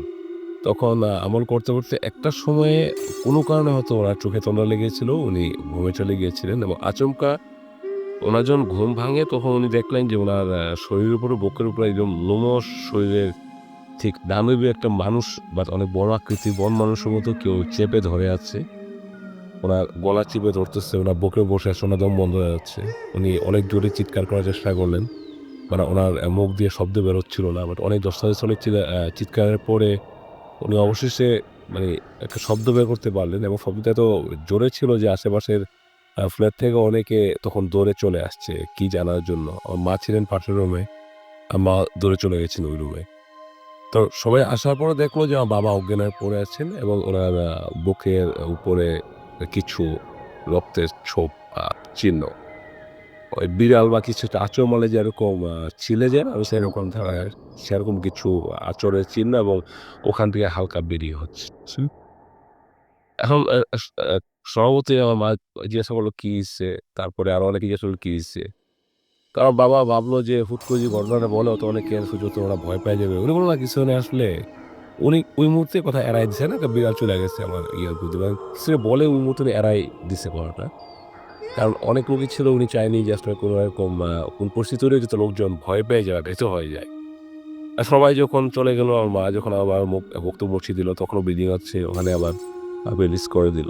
তখন আমল করতে, করতে একটা সময়ে কোনো কারণে হয়তো ওনার চোখে তন্দ্রা লেগেছিল। উনি ঘুমে চলে গিয়েছিলেন এবং আচমকা ওনার যখন ঘুম ভাঙে তখন উনি দেখলেন যে ওনার শরীরের উপরে, বুকের উপরে একদম লোমশ শরীরের ঠিক ডানদিকে একটা মানুষ বা অনেক বড় আকৃতির বন মানুষের মতো কেউ চেপে ধরে আছে। ওনার গলা চিপে ধরতেছে, ওনার বুকে বসে আছে, ওনার দম বন্ধ হয়ে যাচ্ছে। উনি অনেক জোরে চিৎকার করার চেষ্টা করলেন। মানে ওনার মুখ দিয়ে শব্দ বেরোচ্ছিল না। বাট অনেক দস্তাবেজ অনেক চিৎকারের পরে উনি অবশেষে মানে একটা শব্দ বের করতে পারলেন এবং শব্দটা এত জোরে ছিল যে আশেপাশের ফ্ল্যাট থেকে অনেকে তখন দৌড়ে চলে আসছে কি জানার জন্য। আমার মা ছিলেন পাশের রুমে। মা দৌড়ে চলে গেছেন ওই রুমে। তো সবাই আসার পরে দেখলো যে আমার বাবা অজ্ঞান হয়ে পড়ে আছেন এবং ওনার বুকের উপরে কিছু রক্তের ছোপ চিহ্ন। ওই বিড়াল বা কিছু একটা আঁচড় মারলে যেরকম ছিলে যায় না? সেরকম কিছু আঁচড়ের চিহ্ন এবং ওখান থেকে হালকা বেরিয়ে হচ্ছে। এখন স্বভাবতই আমার মা জিজ্ঞাসা করলো, "কি হইছে?" তারপরে আরো অনেকে জিজ্ঞাসা করলো, "কি হইছে?" তো আমার বাবা ভাবলো যে হুট করে যদি ঘটনাটা বলে তো অনেকে হয়তো ওরা ভয় পেয়ে যাবে। উনি বলল, "না কিছু নেই আসলে।" উনি ওই মুহূর্তে কথা এড়ায় দিছে না? একটা বিড়াল চলে গেছে আমার ইয়ার প্রতি। মানে কিছু বলে ওই মুহূর্তে উনি এড়ায় দিছে কথাটা। কারণ অনেক লোকই ছিল উনি চায়নি যে আসলে কোনো রকম কোন পরিস্থিতি তৈরি হয়েছে তো লোকজন ভয় পেয়ে যায়, ব্যথিত হয়ে যায়। আর সবাই যখন চলে গেল, আমার মা যখন আবার বক্তব্য বসিয়ে দিল তখনও ব্লিডিং হচ্ছে, ওখানে আবার রিলিজ করে দিল।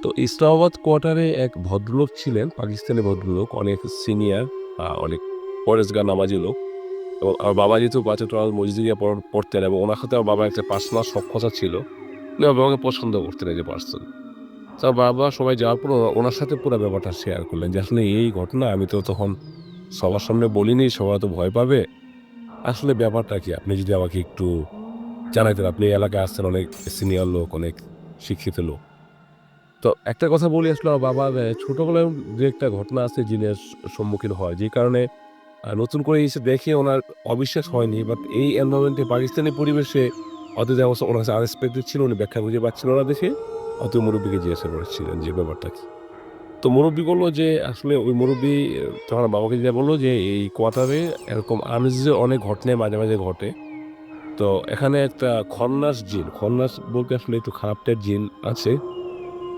তো ইসলামাবাদ কোয়ার্টারে এক ভদ্রলোক ছিলেন, পাকিস্তানি ভদ্রলোক, অনেক সিনিয়র, অনেক পরেশগার নামাজি লোক। এবং আমার বাবা যেহেতু মসজিদে গিয়ে পড়তেন এবং ওনার সাথে আমার বাবার একটা পার্সোনাল সখ্যতা ছিল। উনি আমার বাবাকে পছন্দ করতেন এজ এ পার্সন। তো আমার বাবা সবাই যাওয়ার পর ওনার সাথে পুরো ব্যাপারটা শেয়ার করলেন যে আসলে এই ঘটনা আমি তো তখন সবার সামনে বলিনি, সবাই তো ভয় পাবে। আসলে ব্যাপারটা কি? আপনি যদি আমাকে একটু জানাইতেন। আপনি এই এলাকায় আসছেন, অনেক সিনিয়র লোক, অনেক শিক্ষিত লোক। তো একটা কথা বলি, আসলে আমার বাবার ছোটবেলায় যে একটা ঘটনা আছে যিনি সম্মুখীন হয়, যে কারণে নতুন করে এসে দেখে ওনার অবিশ্বাস হয়নি। বাট এই এনভায়রনমেন্টে পাকিস্তানি পরিবেশে হয়তো যে অবস্থা ওনার কাছে আনএক্সপেক্টেড ছিল, উনি ব্যাখ্যা খুঁজে পাচ্ছিল না দেখে হয়তো মুরব্বিকে জিজ্ঞাসা করেছিলেন যে ব্যাপারটা কি? তো মুরব্বি বলল যে আসলে ওই মুরব্বি তখন আমার বাবাকে যেয়ে বলল যে এই কোয়ার্টারে এরকম আনইউজুয়াল অনেক ঘটনাই মাঝে, মাঝে ঘটে। তো এখানে একটা খন্নাস জিন, খন্নাস বলতে আসলে একটু খারাপ টাইপ জিন আছে,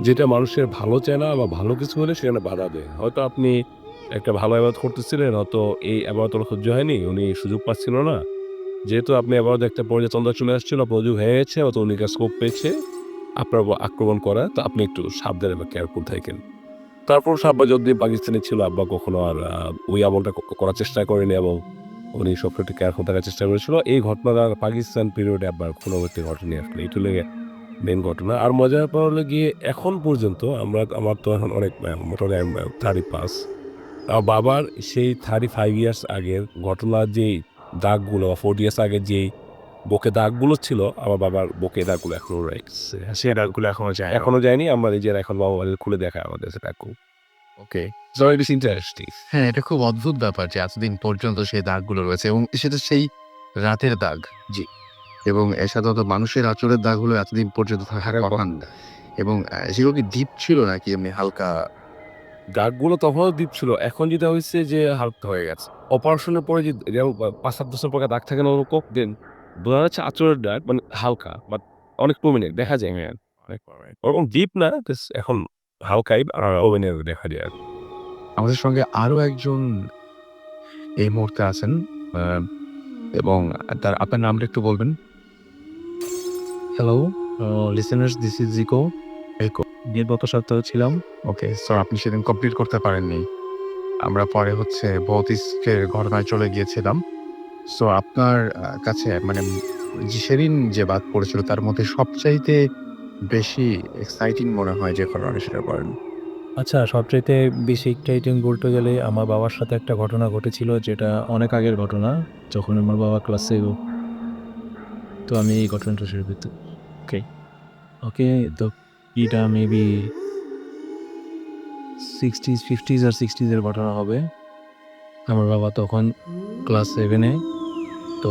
যেটা মানুষের ভালো চায় না বা ভালো কিছু হলে সেখানে বাধা দেয়। হয়তো আপনি একটা ভালো ইবাদত করতেছিলেন, হয়তো এই ইবাদত ওর সহ্য হয়নি, উনি সুযোগ পাচ্ছিল না। যেহেতু আপনি ইবাদত একটা পর্যায়ে তন্দ্রা চলে আসছিল, আপনার অজু হয়ে গেছে, হয়তো উনি স্কোপ পেয়েছে আপনার উপর আক্রমণ করা। তো আপনি একটু সাবধানে বা কেয়ারফুল থাকেন। তারপর আব্বা যতদিন পাকিস্তানে ছিল, আব্বা কখনো আর ওই আমলটা করার চেষ্টা করেনি এবং উনি সবসময় একটু কেয়ারফুল থাকার চেষ্টা করেছিল। এই ঘটনাটা পাকিস্তান পিরিয়ডে আব্বার কোনোমতে ঘটেনি আসলে। এটা হলো গিয়ে মেইন ঘটনা। আর মজার ব্যাপার হলো গিয়ে এখন পর্যন্ত আমার তো এখন অনেক মোটামুটি 35। আমার বাবার সেই 35 ইয়ার্স আগের ঘটনার যেই দাগগুলো বা 40 ইয়ার্স আগের যেই বুকে দাগগুলো ছিল, আমার বাবার বুকে এই দাগগুলো এখনো রয়েছে। সে দাগগুলো এখনো যায় এখনো যায়নি। আমরা নিজেরা এখন বাবা খুলে দেখায় আমাদের সে দাগগুলো। Okay. So it is interesting. হ্যাঁ, এটা খুব অদ্ভুত ব্যাপার যে এতদিন পর্যন্ত সেই দাগগুলো রয়েছে এবং সেটা সেই রাতের দাগ। জি। এবং সাধারণত মানুষের আঁচড়ের দাগগুলো এতদিন পর্যন্ত থাকার কথা না। এবং সেগুলো কি ডিপ ছিল নাকি এমনি হালকা? দাগগুলো তখনও ডিপ ছিল। এখন যেটা হইছে যে হালকা হয়ে গেছে। অপারেশনের পরে যে যেমন ৫-৭ বছর পরে দাগ থাকে না ওরকম দেন বোঝা যাচ্ছে আঁচড়ের দাগ মানে হালকা বাট অনেক প্রমিনেন্ট দেখা যায় হ্যাঁ। অনেক alright। ওরকম ডিপ না জাস্ট এখন হালকাই প্রমিনেন্ট দেখা যায় আরকি। আমাদের সঙ্গে আরো একজন এই মুহূর্তে আছেন আ এবং আপনার নামটা একটু বলবেন? Hello, listeners, this is Jiko. ইকো। গত সপ্তাহে ছিলাম। ওকে। সো আপনি সেদিন কমপ্লিট করতে পারেননি। আমরা পরে হচ্ছে ভৌত ইস্কের ঘটনায় চলে গিয়েছিলাম। সো আপনার কাছে মানে সেদিন যে বাদ পড়েছিল তার মধ্যে সবচাইতে বেশি এক্সাইটিং মনে হয় যে ঘটনাটা সেটা বলেন। আচ্ছা, সবচাইতে বেশি এক্সাইটিং বলতে গেলে আমার বাবার সাথে একটা ঘটনা ঘটেছিল যেটা অনেক আগের ঘটনা। যখন আমার বাবা তো আমি এই ঘটনাটা শেয়ার করতে ওকে। ওকে। তো এটা মেবি 60s 50s আর 60s এর ঘটনা হবে। আমার বাবা তখন ক্লাস 7 এ। তো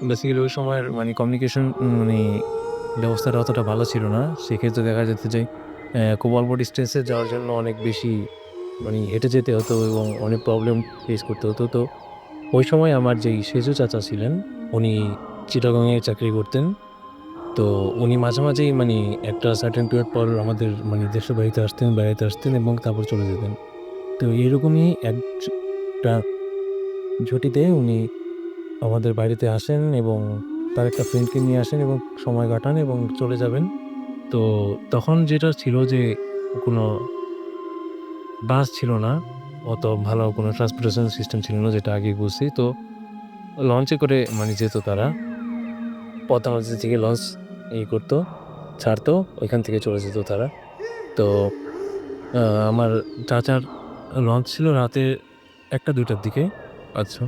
বেসিক্যালি ওই সময়ের মানে কমিউনিকেশন মানে ব্যবস্থাটা অতটা ভালো ছিল না। সেক্ষেত্রে দেখা যেত যে খুব অল্প ডিস্টেন্সে যাওয়ার জন্য অনেক বেশি মানে হেঁটে যেতে হতো এবং অনেক প্রবলেম ফেস করতে হতো। তো ওই সময় আমার যেই সেজু চাচা ছিলেন, উনি চিটাগংয়ে চাকরি করতেন। তো উনি মাঝে, মাঝেই মানে একটা সার্টেন পিরিয়ড পর আমাদের মানে দেশের বাড়িতে আসতেন, বেড়াইতে আসতেন এবং তারপর চলে যেতেন। তো এরকমই একটা ছুটিতে উনি আমাদের বাড়িতে আসেন এবং তার একটা ফ্রেন্ডকে নিয়ে আসেন এবং সময় কাটান এবং চলে যাবেন। তো তখন যেটা ছিল যে কোনো বাস ছিল না। অত ভালো কোনো ট্রান্সপোর্টেশন সিস্টেম ছিল না, যেটা আগেই বলছি। তো লঞ্চে করে মানে যেত তারা। পদ্মা নদী থেকে লঞ্চ করতো, ছাড়তো, ওইখান থেকে চলে যেত তারা। তো আ আমার চাচার লঞ্চ ছিল রাতে ১টা-২টার দিকে। আচ্ছা।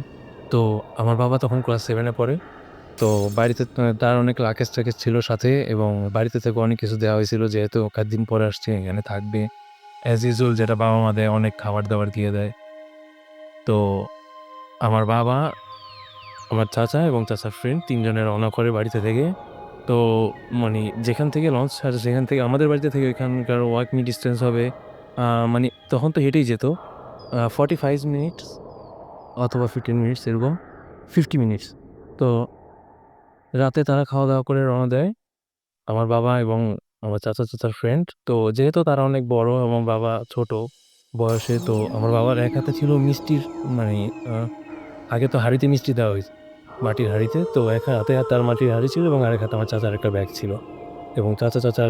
তো আমার বাবা তখন ক্লাস 7 এ পড়ে। তো বাড়িতে তার অনেক লাগেজ-টাগেজ ছিল সাথে এবং বাড়িতে থেকে অনেক কিছু দেওয়া হয়েছিল, যেহেতু কয়েকদিন পরে আসছে, এখানে থাকবে। অ্যাজ ইউজুয়াল যেটা বাবা-মা দেয়, অনেক খাবার-দাবার দিয়ে দেয়। তো আমার বাবা, আমার চাচা এবং চাচার ফ্রেন্ড ৩ জনে রওনা করে বাড়িতে থেকে। তো মানে যেখান থেকে লঞ্চ ছাড়ে সেখান থেকে আমাদের বাড়িতে থেকে ওইখানকার ওয়াকিং ডিসট্যান্স হবে মানে তখন তো হেঁটেই যেত। 45 মিনিটস অথবা 15 মিনিটস এরকম, 50 মিনিটস। তো রাতে তারা খাওয়া-দাওয়া করে রওনা দেয়। আমার বাবা এবং আমার চাচার ফ্রেন্ড। তো যেহেতু তারা অনেক বড়, আমার বাবা ছোট বয়সে, তো আমার বাবার এক হাতে ছিল মিষ্টির মানে আ আগে তো হাঁড়িতে মিষ্টি দেওয়া হইতো, মাটির হাঁড়িতে। তো এক হাতে তার মাটির হাঁড়ি ছিল এবং আরেক হাতে আমার চাচার একটা ব্যাগ ছিল। এবং চাচার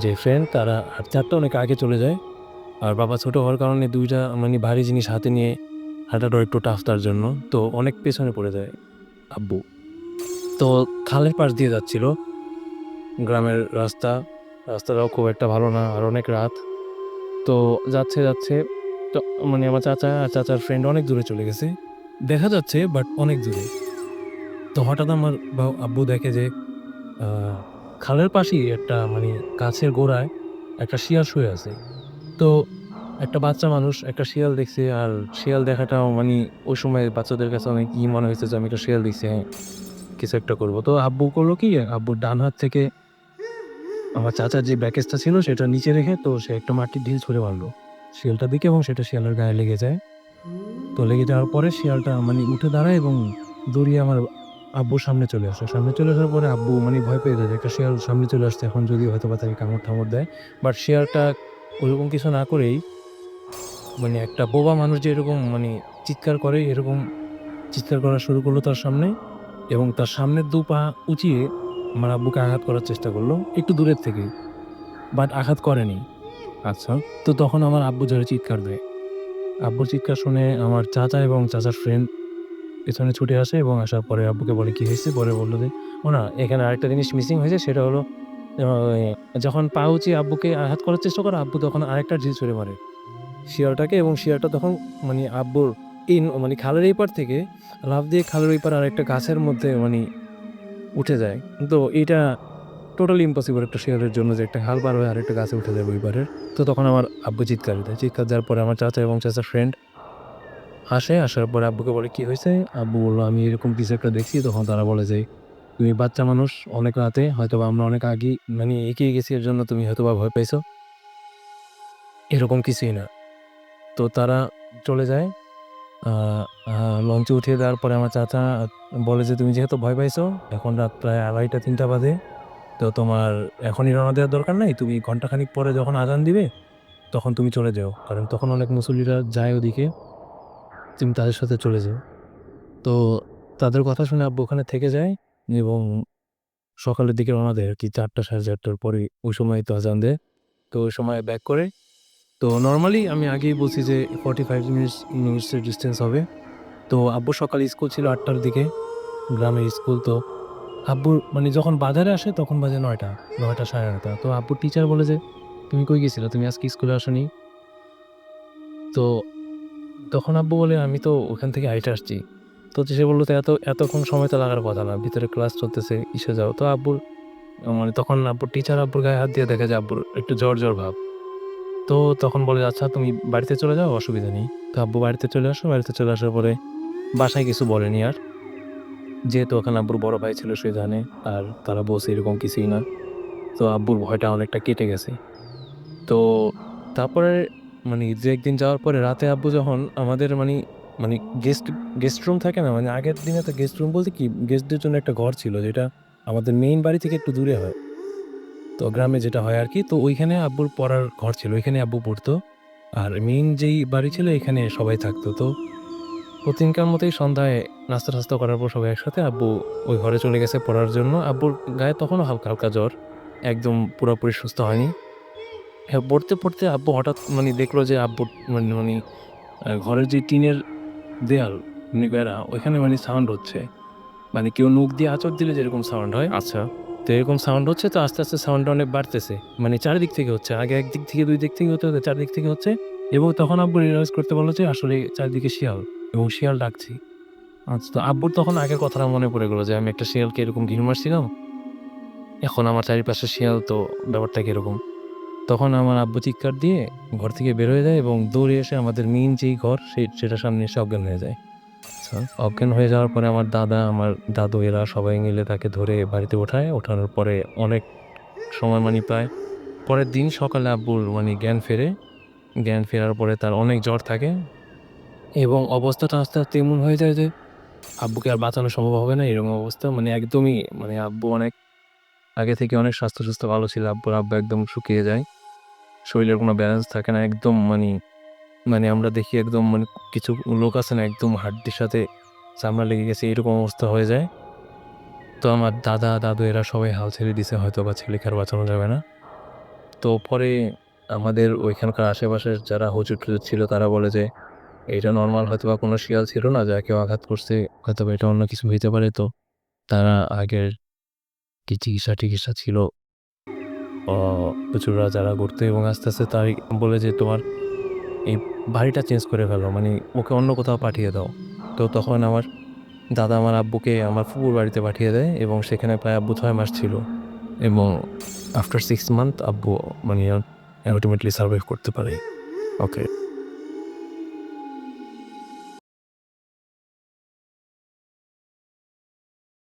যে ফ্রেন্ড তারা হাঁটতে, হাঁটতে অনেক আগে চলে যায়। আর বাবা ছোট হওয়ার কারণে ২ টা মানে ভারী জিনিস হাতে নিয়ে হাঁটাটাও একটু টাফ তার জন্য। তো অনেক পেছনে পড়ে যায় আব্বু। তো খালের পাশ দিয়ে যাচ্ছিল। গ্রামের রাস্তা, রাস্তাটাও খুব একটা ভালো না আর অনেক রাত। তো যাচ্ছে তো মানে আমার চাচা আর চাচার ফ্রেন্ড অনেক দূরে চলে গেছে। দেখা যাচ্ছে বাট অনেক দূরে। তো হঠাৎ আমার আব্বু দেখে যে আ খালের পাশেই একটা মানে গাছের গোড়ায় একটা শিয়াল শুয়ে আছে। তো একটা বাচ্চা মানুষ একটা শিয়াল দেখছে আর শিয়াল দেখাটাও মানে ওই সময় বাচ্চাদের কাছে অনেক মনে হয়েছে যে আমি একটা শিয়াল দেখছি, হ্যাঁ, কিছু একটা করব। তো আব্বু করলো কি, আব্বুর ডান হাত থেকে আমার চাচার যে ব্যাকেজটা ছিল সেটা নিচে রেখে তো সে একটা মাটির ঢিল ছুঁড়ে মারলো শিয়ালটার দিকে এবং সেটা শিয়ালের গায়ে লেগে যায়। তো লেগে যাওয়ার পরে শিয়ালটা মানে উঠে দাঁড়ায় এবং দৌড়িয়ে আমার আব্বুর সামনে চলে আসে। সামনে চলে আসার পরে আব্বু মানে ভয় পেয়ে যায় যে একটা শিয়াল সামনে চলে আসছে, এখন যদি হয়তোবা তাকে কামড়-টামড় দেয়। বাট শিয়ালটা ওরকম কিছু না করেই মানে একটা বোবা মানুষ যেরকম মানে চিৎকার করে এরকম চিৎকার করা শুরু করলো তার সামনে এবং তার সামনের ২ পা উঁচিয়ে আমার আব্বুকে আঘাত করার চেষ্টা করলো একটু দূরের থেকেই। বাট আঘাত করেনি। আচ্ছা। তো তখন আমার আব্বু জোরে চিৎকার দেয়। আব্বুর চিৎকার শুনে আমার চাচা এবং চাচার ফ্রেন্ড পেছনে ছুটে আসে এবং আসার পরে আব্বুকে বলে, "কি হয়েছে?" পরে বলল যে, "ও না, এখানে আরেকটা জিনিস মিসিং হয়েছে, সেটা হলো যখন পা উঁচিয়ে আব্বুকে আঘাত করার চেষ্টা করে, আব্বু তখন আরেকটা ঢিল ছুঁড়ে মারে শিয়ালটাকে এবং শিয়ালটা তখন মানে আব্বুর মানে খালের এই পার থেকে লাফ দিয়ে খালের ওই পারে আরেকটা গাছের মধ্যে মানে উঠে যায়। তো এটা টোটালি ইম্পসিবল একটা শিয়ালের জন্য যে একটা খাল পার হয়ে আরেকটা গাছে উঠে যাবে ওই পারের। তো তখন আমার আব্বু চিৎকার দেয়। চিৎকার দেওয়ার পরে আমার চাচা এবং চাচার ফ্রেন্ড আসে। আসার পরে আব্বুকে বলে, "কি হইছে?" আব্বু বলল, "আমি এরকম কিছু একটা দেখছি।" তখন তারা বলে যে, "তুমি বাচ্চা মানুষ, অনেক রাতে হয়তোবা আমরা অনেক আগেই মানে এগিয়ে গেছি, এর জন্য তুমি হয়তোবা ভয় পাইছো। এরকম কিছুই না।" তো তারা চলে যায়। আ আ লঞ্চে উঠিয়ে দেওয়ার পরে আমার চাচা বলে যে, "তুমি যেহেতু ভয় পাইছো, এখন রাত প্রায় ২:৩০-৩টা বাজে। তো তোমার এখনই রওনা দেওয়ার দরকার নাই। তুমি ঘন্টাখানিক পরে যখন আজান দিবে, তখন তুমি চলে যেও। কারণ তখন অনেক মুসল্লিরা যায় ওদিকে। তুমি তাদের সাথে চলে যেও।" তো তাদের কথা শুনে আব্বু ওখানে থেকে যায় এবং সকালের দিকে রওনা দেয় আরকি ৪টা ৪:৩০টার পরে ওই সময় তো আজান দেয়। তো ওই সময় ব্যাক করে। তো নরমালি আমি আগেই বলছি যে 45 মিনিটসের ডিসট্যান্স হবে। তো আব্বুর সকালে স্কুল ছিল ৮টার দিকে, গ্রামের স্কুল। তো আব্বুর মানে যখন বাজারে আসে তখন বাজে ৯টা, ৯টা ৯:৩০। তো আব্বুর টিচার বলে যে, "তুমি কই গেছিলা? তুমি আজকে স্কুলে আসোনি?" তো তখন আব্বু বলে, "আমি তো ওখান থেকে হাইটে আসছি।" তো সে বললো তো এতক্ষণ সময় তো লাগার কথা না, ভিতরে ক্লাস চলতেছে, কিসে যাও। তো আব্বুর মানে তখন আব্বুর টিচার আব্বুর গায়ে হাত দিয়ে দেখে যে আব্বুর একটু জ্বর ভাব। তো তখন বলে, আচ্ছা তুমি বাড়িতে চলে যাও, অসুবিধা নেই। তো আব্বু বাড়িতে চলে আসো, বাড়িতে চলে আসার পরে বাসায় কিছু বলেনি আর, যেহেতু ওখানে আব্বুর বড় ভাই ছিল সে জানে, আর তারা বলছে এরকম কিছুই না। তো আব্বুর ভয়টা অনেকটা কেটে গেছে। তো তারপরে মানে দু একদিন যাওয়ার পরে রাতে আব্বু যখন আমাদের মানে গেস্ট রুম থাকে না, মানে আগের দিনে তো গেস্ট রুম বলতে কি, গেস্টদের জন্য একটা ঘর ছিল যেটা আমাদের মেইন বাড়ি থেকে একটু দূরে হয়, তো গ্রামে যেটা হয় আর কি। তো ওইখানে আব্বুর পড়ার ঘর ছিল, ওইখানে আব্বু পড়তো। আর মেইন যেই বাড়ি ছিল এখানে সবাই থাকতো। তো প্রতিদিনকার মতোই সন্ধ্যায় নাস্তা টাস্তা করার পর সবাই একসাথে আব্বু ওই ঘরে চলে গেছে পড়ার জন্য। আব্বুর গায়ে তখনও হালকা হালকা জ্বর, একদম পুরোপুরি সুস্থ হয়নি। হ্যাঁ, পড়তে আব্বু হঠাৎ মানে দেখলো যে আব্বুর মানে মানে ঘরের যে টিনের দেয়াল মানে বেড়া, ওইখানে মানে সাউন্ড হচ্ছে, মানে কেউ নখ দিয়ে আঁচড় দিলে যেরকম সাউন্ড হয়, আচ্ছা। তো এরকম সাউন্ড হচ্ছে। তো আস্তে আস্তে সাউন্ডটা অনেক বাড়তেছে, মানে চারিদিক থেকে হচ্ছে, আগে একদিক থেকে দুই দিক থেকে হতে চারদিক থেকে হচ্ছে। এবং তখন আব্বু রিয়েলাইজ করতে পারলো যে আসলে চারিদিকে শিয়াল, এবং শিয়াল ডাকছি। আচ্ছা, তো আব্বুর তখন আগের কথাটা মনে পড়ে গেলো যে আমি একটা শিয়ালকে এরকম ঘির মারছিলাম, এখন আমার চারিপাশে শিয়াল, তো ব্যাপারটা কিরকম। তখন আমার আব্বু চিৎকার দিয়ে ঘর থেকে বের হয়ে যায় এবং দৌড়ে এসে আমাদের মেইন যেই ঘর সেটার সামনে এসে অজ্ঞান হয়ে যায়। আচ্ছা, অজ্ঞান হয়ে যাওয়ার পরে আমার দাদা, আমার দাদু এরা সবাই মিলে তাকে ধরে বাড়িতে ওঠায়। ওঠানোর পরে অনেক সময় মানে প্রায় পরের দিন সকালে আব্বুর মানে জ্ঞান ফেরে। জ্ঞান ফেরার পরে তার অনেক জ্বর থাকে এবং অবস্থাটা আস্তে আস্তে এমন হয়ে যায় যে আব্বুকে আর বাঁচানো সম্ভব হবে না, এরকম অবস্থা। মানে একদমই মানে আব্বু অনেক আগে থেকে অনেক স্বাস্থ্য সুস্থ ভালো ছিল, আব্বু একদম শুকিয়ে যায়, শরীরের কোনো ব্যালেন্স থাকে না একদম। মানে মানে আমরা দেখি একদম মানে কিছু লোক আছে না, একদম হাড্ডির সাথে চামড়া লেগে গেছে, এরকম অবস্থা হয়ে যায়। তো আমার দাদা দাদু এরা সবাই হাল ছেড়ে দিছে, হয়তো বা ছেলেকে আর বাঁচানো যাবে না। তো পরে আমাদের ওইখানকার আশেপাশের যারা হুজুর টুজুর ছিল তারা বলে যে এটা নর্মাল হয়তো বা কোনো শিয়াল ছিল না, যা কেউ আঘাত করছে, হয়তো বা এটা অন্য কিছু হইতে পারে। তো তারা আগের কি চিকিৎসা ছিল হুজুররা যারা করতো, এবং আস্তে আস্তে তাই বলে যে তোমার এই বাড়িটা চেঞ্জ করে ফেলো, মানে ওকে অন্য কোথাও পাঠিয়ে দাও। তো তখন আমার দাদা আমার আব্বুকে আমার ফুপুর বাড়িতে পাঠিয়ে দেয়, এবং সেখানে প্রায় আব্বু 6 মাস ছিল, এবং আফটার 6 মান্থ আব্বু মানে আলটিমেটলি সার্ভাইভ করতে পারে। ওকে।